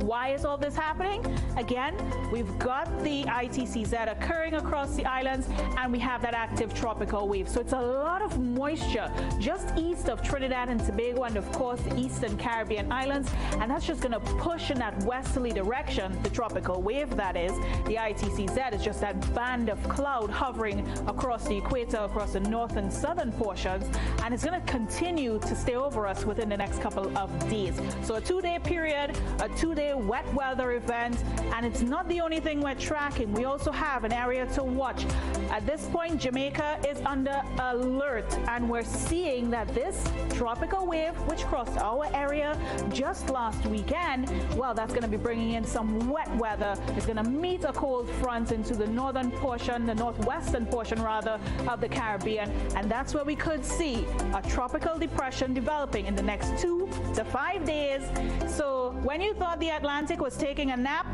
Speaker 2: why is all this happening? Again, we've got the ITCZ occurring across the islands, and we have that active tropical wave. So it's a lot of moisture just east of Trinidad and Tobago and, of course, the eastern Caribbean islands. And that's just going to push in that westerly direction, the tropical wave, that is. The ITCZ is just that band of cloud hovering across the equator, across the north and southern portions. And it's going to continue to stay over us within the next couple of days. So a 2-day period, a 2-day wet weather event, and it's not the only thing we're tracking. We also have an area to watch. At this point, Jamaica is under alert, and we're seeing that this tropical wave, which crossed our area just last weekend, well, that's going to be bringing in some wet weather. It's going to meet a cold front into the northern portion, the northwestern portion rather, of the Caribbean, and that's where we could see a tropical depression developing in the next 2 to 5 days. So when you thought the Atlantic was taking a nap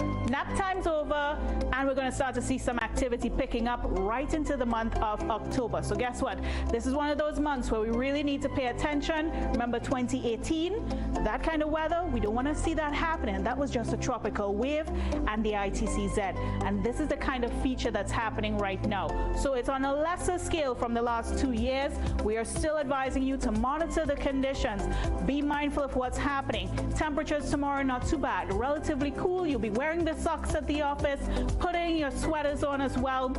Speaker 2: time's over, and we're going to start to see some activity picking up right into the month of October. So guess what? This is one of those months where we really need to pay attention. Remember 2018, that kind of weather, we don't want to see that happening. That was just a tropical wave and the ITCZ. And this is the kind of feature that's happening right now. So it's on a lesser scale from the last 2 years. We are still advising you to monitor the conditions. Be mindful of what's happening. Temperatures tomorrow not too bad. Relatively cool. You'll be wearing the socks at the office, putting your sweaters on as well.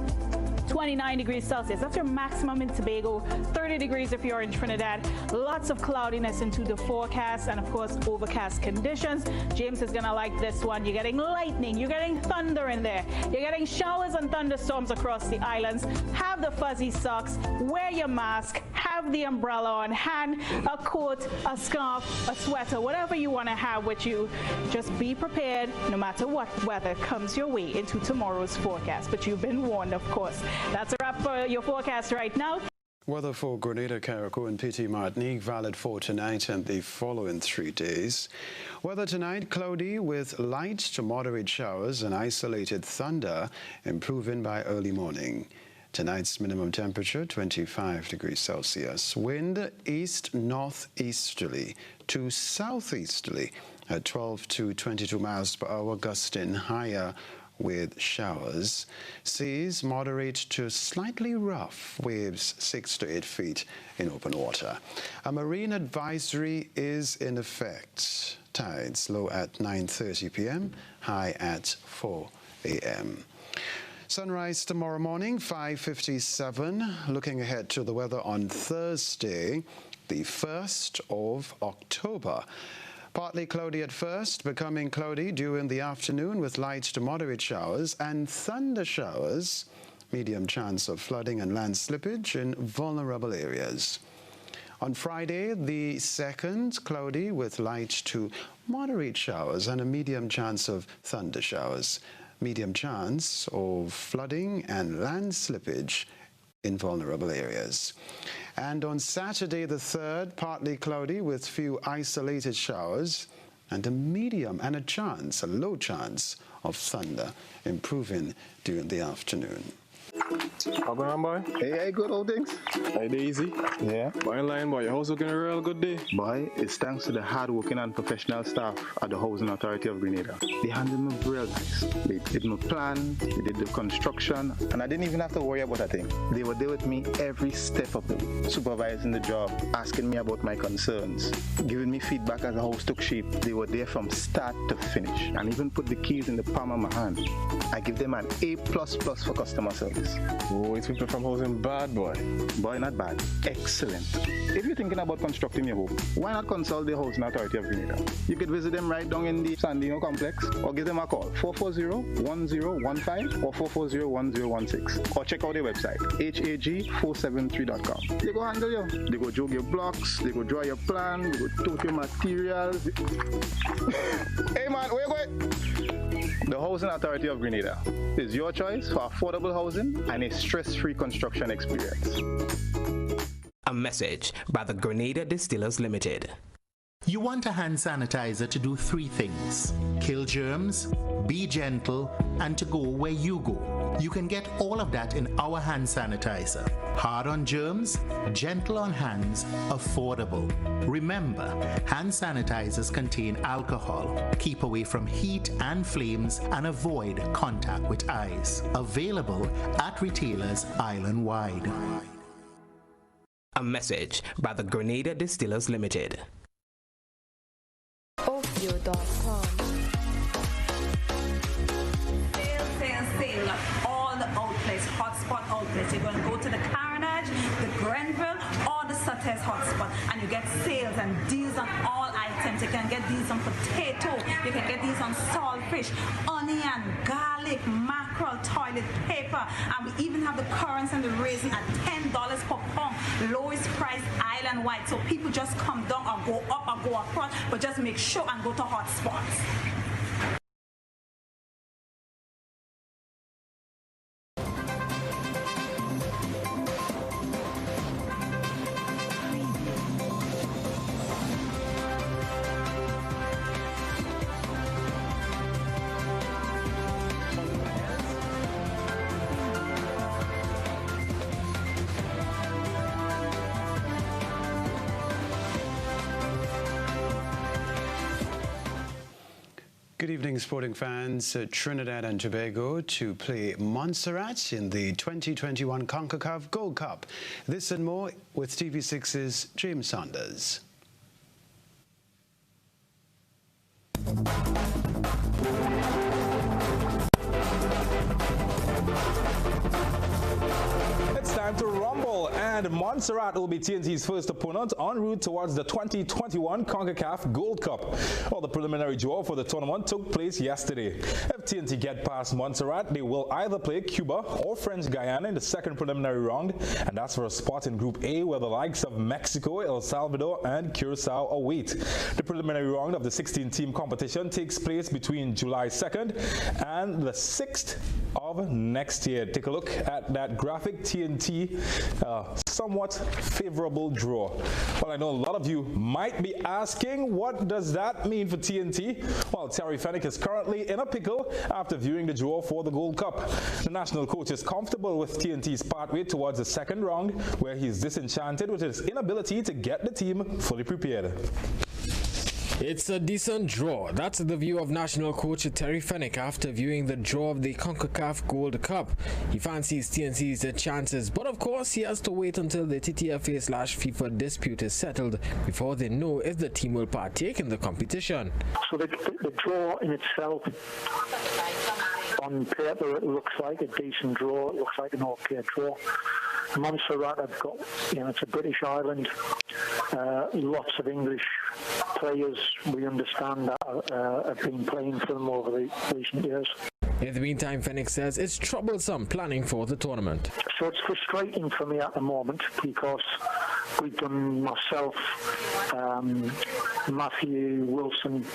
Speaker 2: 29 degrees Celsius. That's your maximum in Tobago. 30 degrees if you're in Trinidad. Lots of cloudiness into the forecast, and of course overcast conditions. James is gonna like this one. You're getting lightning, you're getting thunder in there, you're getting showers and thunderstorms across the islands. Have the fuzzy socks, wear your mask, have the umbrella on hand, a coat, a scarf, a sweater, whatever you want to have with you. Just be prepared no matter what weather comes your way into tomorrow's forecast. But you've been warned, of course. That's a wrap for your forecast right now.
Speaker 5: Weather for Grenada, Carriacou and PT Martinique valid for tonight and the following 3 days. Weather tonight, cloudy with light to moderate showers and isolated thunder, improving by early morning. Tonight's minimum temperature, 25 degrees Celsius. Wind east-northeasterly to southeasterly at 12 to 22 miles per hour, gusting higher with showers. Seas moderate to slightly rough, waves 6 to 8 feet in open water. A marine advisory is in effect. Tides low at 9:30 p.m., high at 4 a.m. Sunrise tomorrow morning, 5:57. Looking ahead to the weather on Thursday, the 1st of October. Partly cloudy at first, becoming cloudy during the afternoon with light to moderate showers and thunder showers. Medium chance of flooding and land slippage in vulnerable areas. On Friday, the 2nd, cloudy with light to moderate showers and a medium chance of thunder showers. Medium chance of flooding and land slippage in vulnerable areas. And on Saturday, the 3rd, partly cloudy with few isolated showers and a medium and a low chance of thunder, improving during the afternoon.
Speaker 7: How going on, boy?
Speaker 8: Hey, good old things.
Speaker 7: Hey, Daisy.
Speaker 8: Yeah.
Speaker 7: Boy, in line, boy. Your house looking a real good day.
Speaker 8: Boy, it's thanks to the hard-working and professional staff at the Housing Authority of Grenada. They handled me real nice. They did my plan, they did the construction, and I didn't even have to worry about a thing. They were there with me every step of the way, supervising the job, asking me about my concerns, giving me feedback as the house took shape. They were there from start to finish, and even put the keys in the palm of my hand. I give them an A++ for customer service.
Speaker 7: Oh, it's people from housing bad, boy.
Speaker 8: Boy, not bad. Excellent. If you're thinking about constructing your home, why not consult the Housing Authority of Grenada? You could visit them right down in the Sandino complex or give them a call, 440-1015 or 440-1016. Or check out their website, hag473.com. They go handle you. They go jog your blocks, they go draw your plan, they go tote your materials. Hey man, where you going? The Housing Authority of Grenada is your choice for affordable housing and a stress-free construction experience.
Speaker 13: A message by the Grenada Distillers Limited.
Speaker 14: You want a hand sanitizer to do 3 things: kill germs, be gentle, and to go where you go. You can get all of that in our hand sanitizer. Hard on germs, gentle on hands, affordable. Remember, hand sanitizers contain alcohol. Keep away from heat and flames and avoid contact with eyes. Available at retailers island-wide.
Speaker 13: A message by the Grenada Distillers Limited.
Speaker 15: Opio.com. Sale. All the outlets, hotspot outlets. You're going to go to the Carnage, the Grenville, or the Sutter's hotspot, and you get sales and deals on all items. You can get these on potato, you can get these on saltfish, onion, garlic, mackerel, toilet paper, and we even have the currants and the raisin at $10 per pound. Lowest price island-wide. So people just come down or go up or go across, but just make sure and go to hotspots.
Speaker 5: Good evening, sporting fans. Trinidad and Tobago to play Montserrat in the 2021 CONCACAF Gold Cup. This and more with TV6's James Saunders.
Speaker 23: It's time to rumble, and Montserrat will be TNT's first opponent en route towards the 2021 CONCACAF Gold Cup. Well, the preliminary draw for the tournament took place yesterday. If TNT get past Montserrat, they will either play Cuba or French Guyana in the second preliminary round, and that's for a spot in Group A where the likes of Mexico, El Salvador, and Curacao await. The preliminary round of the 16-team competition takes place between July 2nd and the 6th of next year. Take a look at that graphic. TNT somewhat favorable draw. Well, I know a lot of you might be asking, what does that mean for TNT? Well, Terry Fenwick is currently in a pickle after viewing the draw for the Gold Cup. The national coach is comfortable with TNT's pathway towards the second round, where he's disenchanted with his inability to get the team fully prepared.
Speaker 24: It's a decent draw. That's the view of national coach Terry Fenwick after viewing the draw of the CONCACAF Gold Cup. He fancies TNT's chances, but of course he has to wait until the TTFA/FIFA dispute is settled before they know if the team will partake in the competition.
Speaker 25: So the draw in itself, on paper it looks like a decent draw, it looks like an okay draw. Montserrat have got, it's a British island, lots of English players we understand that have been playing for them over the recent years.
Speaker 24: In the meantime, Phoenix says it's troublesome planning for the tournament.
Speaker 25: So it's frustrating for me at the moment because we've done, myself, Matthew Wilson,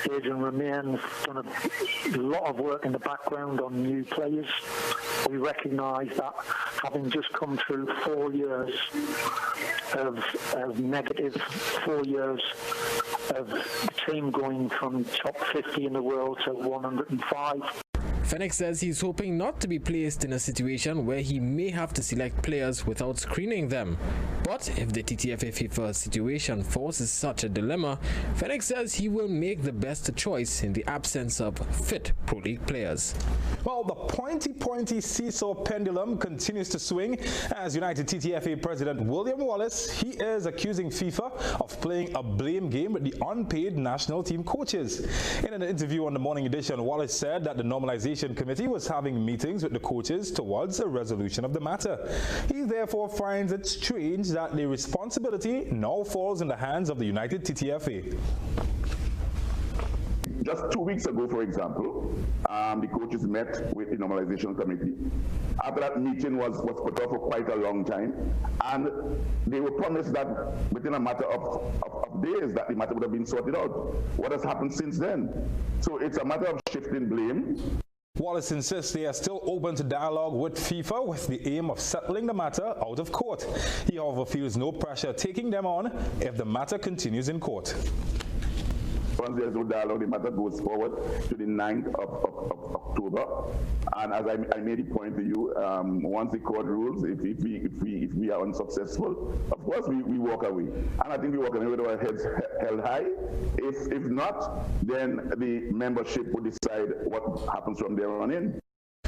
Speaker 25: Adrian Romain, done a lot of work in the background on new players. We recognise that having just come through 4 years of negative, 4 years of the team going from top 50 in the world to 105.
Speaker 24: Phoenix says he's hoping not to be placed in a situation where he may have to select players without screening them. But if the TTFA FIFA situation forces such a dilemma, Phoenix says he will make the best choice in the absence of fit Pro League players.
Speaker 23: Well, the pointy seesaw pendulum continues to swing as United TTFA President William Wallace, he is accusing FIFA of playing a blame game with the unpaid national team coaches. In an interview on the Morning Edition, Wallace said that the normalization committee was having meetings with the coaches towards a resolution of the matter. He therefore finds it strange that the responsibility now falls in the hands of the United TTFA.
Speaker 4: Just 2 weeks ago, for example, the coaches met with the normalization committee. After that meeting was put off for quite a long time, and they were promised that within a matter of days that the matter would have been sorted out. What has happened since then? So it's a matter of shifting blame.
Speaker 23: Wallace insists they are still open to dialogue with FIFA with the aim of settling the matter out of court. He, however, feels no pressure taking them on if the matter continues in court.
Speaker 4: Once there's no dialogue, the matter goes forward to the 9th of October. And as I made the point to you, once the court rules, if we are unsuccessful, of course we walk away. And I think we walk away with our heads held high. If not, then the membership will decide what happens from there on in.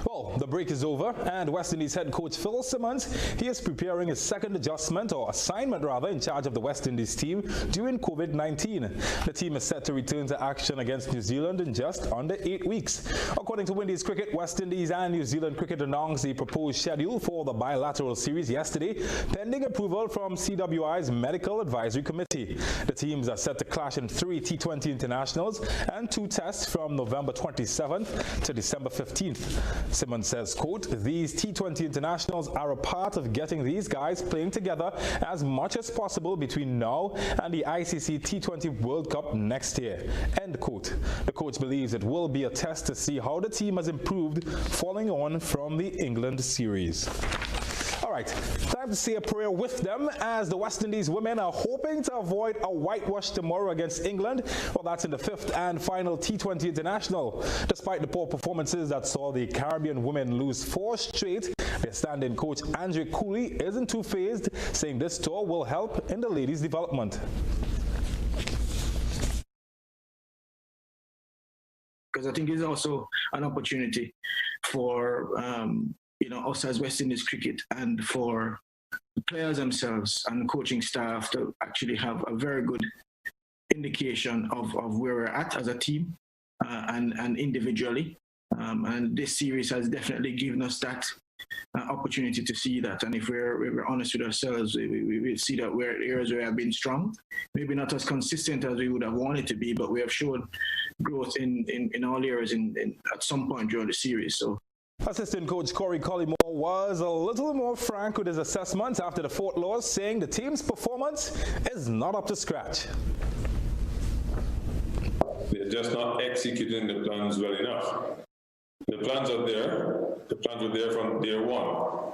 Speaker 23: Well, the break is over, and West Indies head coach Phil Simmons, he is preparing his second assignment in charge of the West Indies team during COVID-19. The team is set to return to action against New Zealand in just under 8 weeks. According to Windies Cricket, West Indies and New Zealand Cricket announced the proposed schedule for the bilateral series yesterday, pending approval from CWI's Medical Advisory Committee. The teams are set to clash in 3 T20 internationals and 2 tests from November 27th to December 15th. Simmons says, quote, these T20 internationals are a part of getting these guys playing together as much as possible between now and the ICC T20 World Cup next year, end quote. The coach believes it will be a test to see how the team has improved following on from the England series. All right, time to say a prayer with them as the West Indies women are hoping to avoid a whitewash tomorrow against England. Well, that's in the 5th and final T20 International. Despite the poor performances that saw the Caribbean women lose 4 straight, their stand-in coach Andre Cooley isn't too phased, saying this tour will help in the ladies' development.
Speaker 6: Because I think it's also an opportunity for us as West Indies cricket and for the players themselves and the coaching staff to actually have a very good indication of where we're at as a team and individually. And this series has definitely given us that opportunity to see that. And if we're honest with ourselves, we see that we're areas where we have been strong, maybe not as consistent as we would have wanted to be, but we have shown growth in all areas at some point during the series. So.
Speaker 23: Assistant coach Corey Collymore was a little more frank with his assessment after the 4th loss, saying the team's performance is not up to scratch.
Speaker 9: They're just not executing the plans well enough. The plans are there. The plans were there from day one.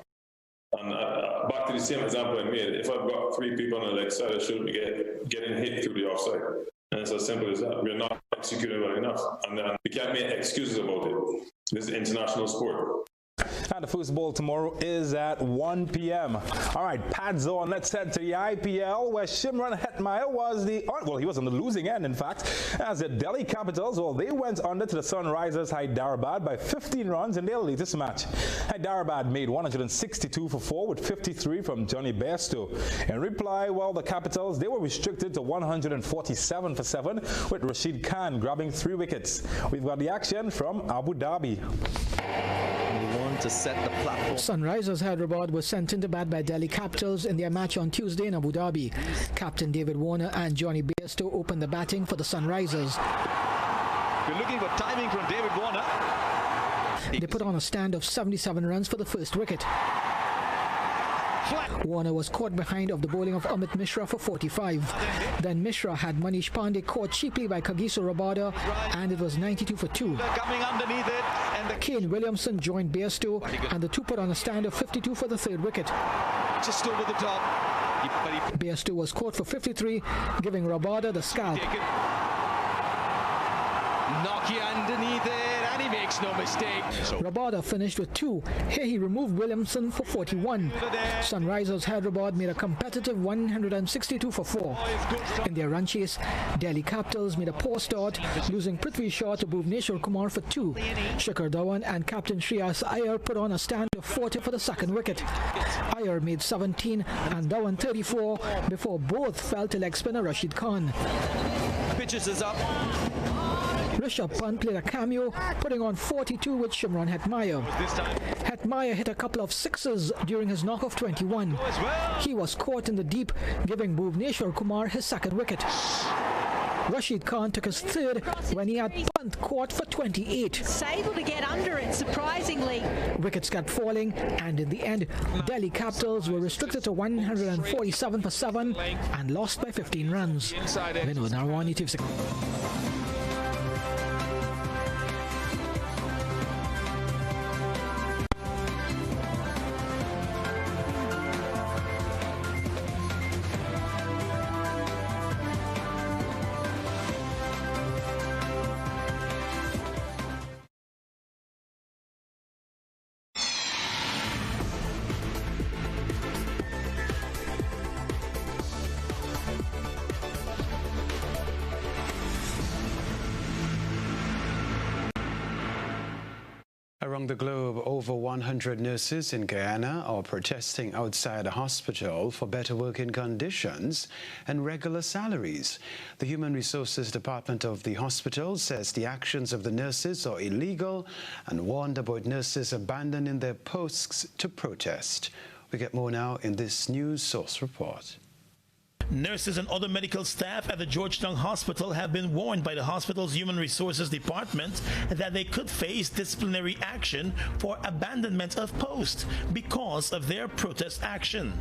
Speaker 9: And back to the same example I made, if I've got 3 people on the leg side, I shouldn't be getting hit through the offside. And it's as simple as that. We're not executing well enough. And we can't make excuses about it. This is international sport.
Speaker 23: And the first ball tomorrow is at 1 p.m. All right, pads on. Let's head to the IPL, where Shimron Hetmyer was he was on the losing end, in fact, as the Delhi Capitals, they went under to the Sunrisers Hyderabad by 15 runs in their latest match. Hyderabad made 162 for 4 with 53 from Johnny Bairstow. In reply, the Capitals, they were restricted to 147 for 7 with Rashid Khan grabbing 3 wickets. We've got the action from Abu Dhabi.
Speaker 3: to set the platform.
Speaker 11: Sunrisers Hyderabad was sent into bat by Delhi Capitals in their match on Tuesday in Abu Dhabi. Captain David Warner and Johnny Bairstow opened the batting for the Sunrisers.
Speaker 3: We're looking for timing from David Warner.
Speaker 11: They put on a stand of 77 runs for the first wicket. Warner was caught behind of the bowling of Amit Mishra for 45. Then Mishra had Manish Pandey caught cheaply by Kagiso Rabada, and it was 92 for 2.
Speaker 3: Coming underneath it, and
Speaker 11: Kane Williamson joined Bairstow, and the two put on a stand of 52 for the third wicket.
Speaker 3: just over the top.
Speaker 11: Bairstow was caught for 53, giving Rabada the scalp.
Speaker 3: Knocky underneath it, and he makes no mistake.
Speaker 11: Rabada finished with 2. Here he removed Williamson for 41. Sunrisers Hyderabad made a competitive 162 for 4. In their run chase, Delhi Capitals made a poor start, losing Prithvi Shaw to Bhuvneshwar Kumar for 2. Shikhar Dhawan and Captain Shreyas Iyer put on a stand of 40 for the second wicket. Iyer made 17 and Dhawan 34 before both fell to leg spinner Rashid Khan.
Speaker 3: Pitches is up.
Speaker 11: Rishabh Pant played a cameo, putting on 42 with Shimron Hetmeyer. Hetmeyer hit a couple of sixes during his knock of 21. He was caught in the deep, giving Bhuvneshwar Kumar his second wicket. Rashid Khan took his third when he had Pant caught for 28.
Speaker 16: Able to get under it, surprisingly.
Speaker 11: Wickets kept falling, and in the end, Delhi Capitals were restricted to 147 for 7 and lost by 15 runs. Vinod Narwani, TV6.
Speaker 5: Around the globe, over 100 nurses in Guyana are protesting outside a hospital for better working conditions and regular salaries. The Human Resources Department of the hospital says the actions of the nurses are illegal and warned about nurses abandoning their posts to protest. We get more now in this News Source report.
Speaker 17: Nurses and other medical staff at the Georgetown Hospital have been warned by the hospital's Human Resources Department that they could face disciplinary action for abandonment of post because of their protest action.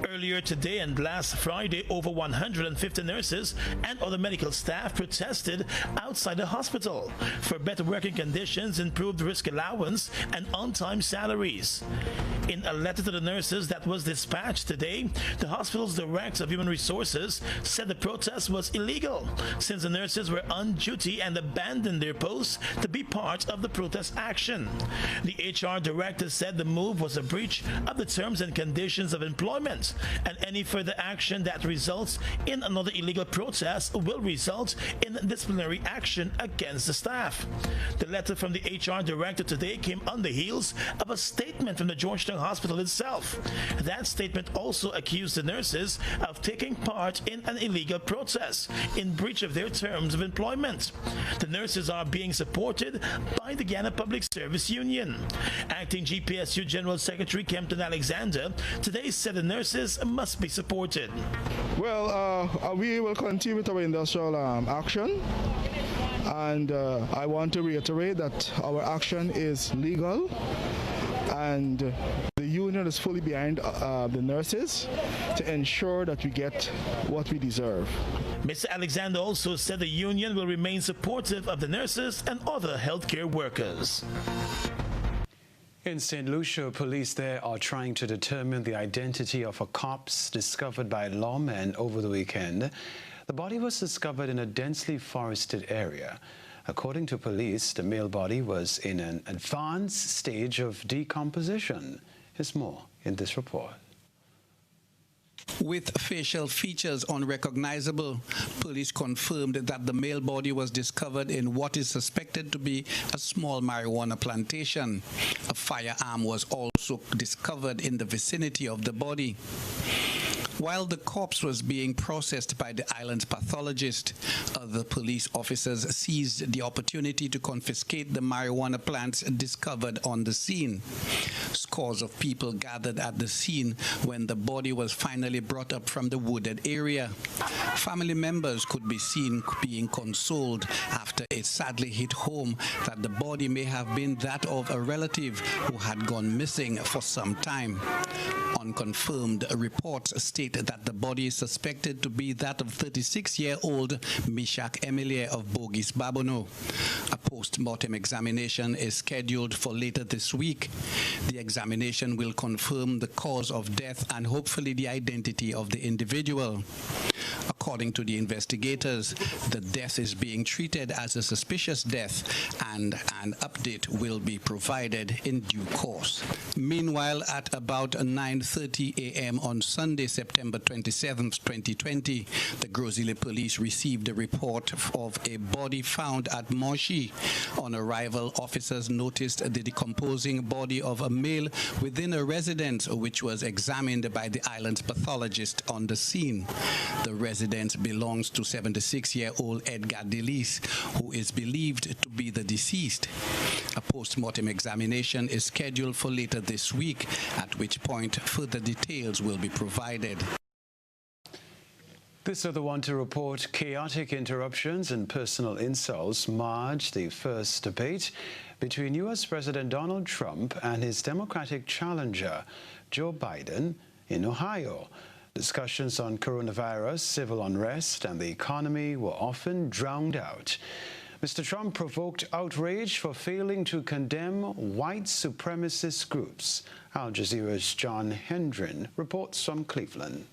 Speaker 17: Earlier today and last Friday, over 150 nurses and other medical staff protested outside the hospital for better working conditions, improved risk allowance, and on-time salaries. In a letter to the nurses that was dispatched today, the hospital's Director of Human Resources said the protest was illegal since the nurses were on duty and abandoned their posts to be part of the protest action. The HR director said the move was a breach of the terms and conditions of employment, and any further action that results in another illegal protest will result in disciplinary action against the staff. The letter from the HR director today came on the heels of a statement from the Georgetown Hospital itself. That statement also accused the nurses of taking part in an illegal protest in breach of their terms of employment. The nurses are being supported by the Guyana Public Service Union. Acting GPSU General Secretary Kempton Alexander today said the nurses must be supported.
Speaker 18: Well, we will continue with our industrial action, and I want to reiterate that our action is legal, and the union is fully behind the nurses to ensure that we get what we deserve.
Speaker 17: Mr. Alexander also said the union will remain supportive of the nurses and other healthcare workers.
Speaker 5: In St. Lucia, police there are trying to determine the identity of a corpse discovered by lawmen over the weekend. The body was discovered in a densely forested area. According to police, the male body was in an advanced stage of decomposition. Here's more in this report.
Speaker 20: With facial features unrecognizable, police confirmed that the male body was discovered in what is suspected to be a small marijuana plantation. A firearm was also discovered in the vicinity of the body. While the corpse was being processed by the island's pathologist, other police officers seized the opportunity to confiscate the marijuana plants discovered on the scene. Scores of people gathered at the scene when the body was finally brought up from the wooded area. Family members could be seen being consoled after it sadly hit home that the body may have been that of a relative who had gone missing for some time. Unconfirmed reports state that the body is suspected to be that of 36-year-old Mishak Emilie of Bogis Babono. A post-mortem examination is scheduled for later this week. The examination will confirm the cause of death and hopefully the identity of the individual. According to the investigators, the death is being treated as a suspicious death and an update will be provided in due course. Meanwhile, at about 9:30 a.m. on Sunday, September 27, 2020, the Grozile police received a report of a body found at Moshi. On arrival, officers noticed the decomposing body of a male within a residence, which was examined by the island's pathologist on the scene. The residence belongs to 76-year-old Edgar Delis, who is believed to be the deceased. A post-mortem examination is scheduled for later this week, at which point further details will be provided.
Speaker 5: This other one to report chaotic interruptions and personal insults marred the first debate between U.S. President Donald Trump and his Democratic challenger, Joe Biden, in Ohio. Discussions on coronavirus, civil unrest, and the economy were often drowned out. Mr. Trump provoked outrage for failing to condemn white supremacist groups. Al Jazeera's John Hendren reports from Cleveland.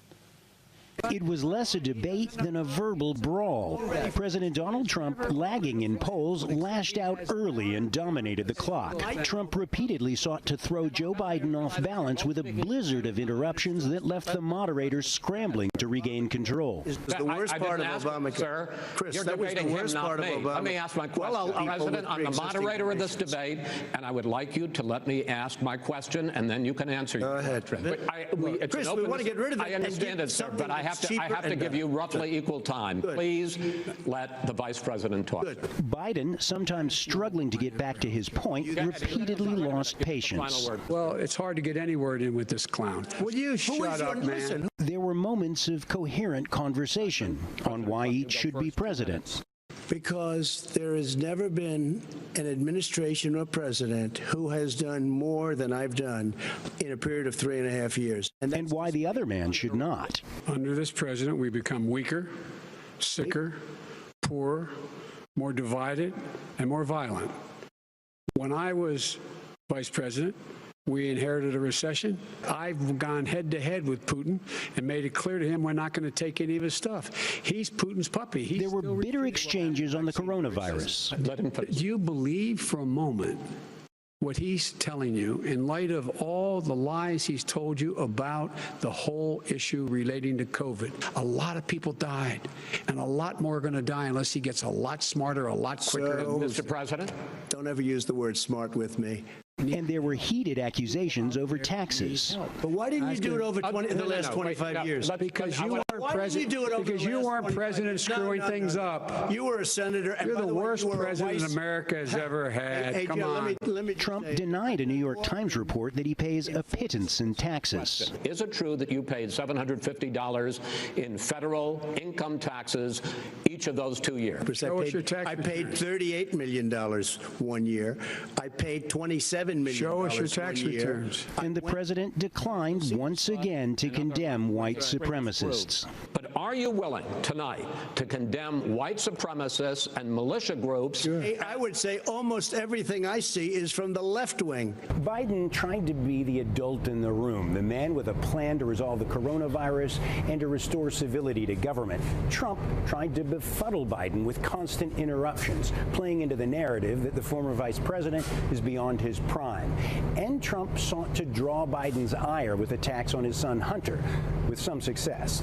Speaker 1: It was less a debate than a verbal brawl. President Donald Trump, lagging in polls, lashed out early and dominated the clock. Trump repeatedly sought to throw Joe Biden off balance with a blizzard of interruptions that left the moderators scrambling to regain control.
Speaker 10: It was the worst part of Obamacare. Sir, Chris, that was the worst part of Obamacare.
Speaker 12: Let me ask my question. President, I'm the moderator of this debate, and I would like you to let me ask my question, and then you can answer your question.
Speaker 10: Chris, we want to get rid of it.
Speaker 12: I understand it, sir, but I have to give you roughly equal time. Please let the vice president talk.
Speaker 1: Biden, sometimes struggling to get back to his point, repeatedly lost patience.
Speaker 19: Well, it's hard to get any word in with this clown.
Speaker 10: Will you shut up, man?
Speaker 1: There were moments of coherent conversation on why each should be president.
Speaker 10: Because there has never been an administration or president who has done more than I've done in a period of 3.5 years.
Speaker 1: And why the other man should not.
Speaker 19: Under this president, we become weaker, sicker, poorer, more divided, and more violent. When I was vice president, we inherited a recession. I've gone head-to-head with Putin and made it clear to him we're not going to take any of his stuff. He's Putin's puppy.
Speaker 1: There were bitter exchanges on the coronavirus.
Speaker 19: Do you believe for a moment what he's telling you in light of all the lies he's told you about the whole issue relating to COVID? A lot of people died, and a lot more are going to die unless he gets a lot smarter, a lot quicker.
Speaker 10: Mr. President? Don't ever use the word smart with me.
Speaker 1: And there were heated accusations over taxes.
Speaker 10: But why didn't you do it over the last 25 years?
Speaker 19: Because you weren't president. Because you weren't president screwing things up.
Speaker 10: You were a senator.
Speaker 19: You're the worst president America has ever had.
Speaker 10: Hey,
Speaker 19: Come
Speaker 10: Joe,
Speaker 19: on.
Speaker 10: let me
Speaker 1: Trump denied a New York Times report that he pays a pittance in taxes.
Speaker 12: Is it true that you paid $750 in federal income taxes each of those 2 years?
Speaker 10: I paid $38 million one year. I paid $27 million.
Speaker 19: Show us your tax returns.
Speaker 1: And the president declined once again to condemn white supremacists.
Speaker 12: But are you willing tonight to condemn white supremacists and militia groups?
Speaker 10: I would say almost everything I see is from the left wing.
Speaker 1: Biden tried to be the adult in the room, the man with a plan to resolve the coronavirus and to restore civility to government. Trump tried to befuddle Biden with constant interruptions, playing into the narrative that the former vice president is beyond his prime. And Trump sought to draw Biden's ire with attacks on his son Hunter, with some success.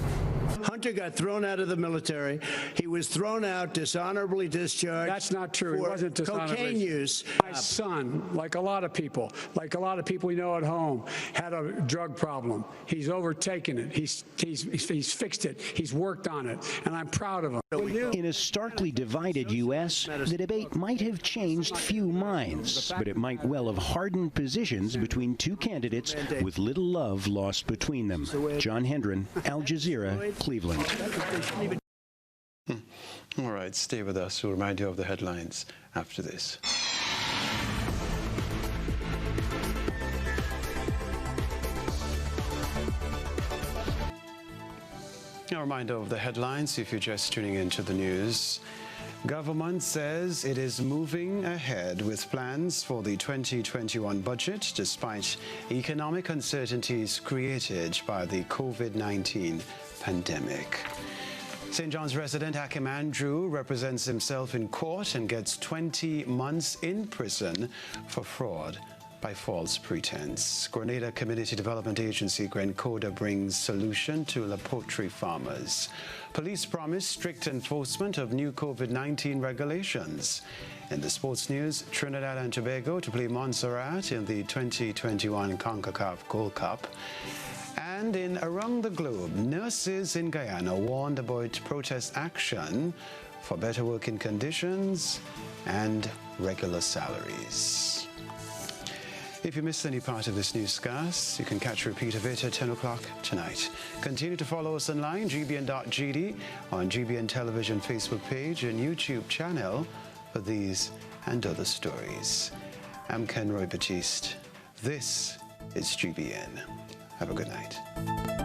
Speaker 10: Hunter got thrown out of the military. He was thrown out, dishonorably discharged.
Speaker 19: That's not true. He wasn't dishonorably.
Speaker 10: Cocaine use.
Speaker 19: My son, like a lot of people we know at home, had a drug problem. He's overtaken it. He's fixed it. He's worked on it, and I'm proud of him.
Speaker 1: In a starkly divided U.S., the debate might have changed few minds, but it might well have hardened positions between two candidates with little love lost between them. John Hendren, Al Jazeera, Cleveland.
Speaker 5: All right, stay with us. We'll remind you of the headlines after this. A reminder of the headlines if you're just tuning into the news. Government says it is moving ahead with plans for the 2021 budget despite economic uncertainties created by the COVID-19 pandemic. St. John's resident Hakim Andrew represents himself in court and gets 20 months in prison for fraud by false pretense. Grenada Community Development Agency Grencoda brings solution to La Poultry farmers. Police promise strict enforcement of new COVID-19 regulations. In the sports news, Trinidad and Tobago to play Montserrat in the 2021 CONCACAF Gold Cup. And in Around the Globe, nurses in Guyana warned about protest action for better working conditions and regular salaries. If you missed any part of this newscast, you can catch a repeat of it at 10 o'clock tonight. Continue to follow us online, gbn.gd, on GBN Television Facebook page and YouTube channel for these and other stories. I'm Kenroy Baptiste. This is GBN. Have a good night.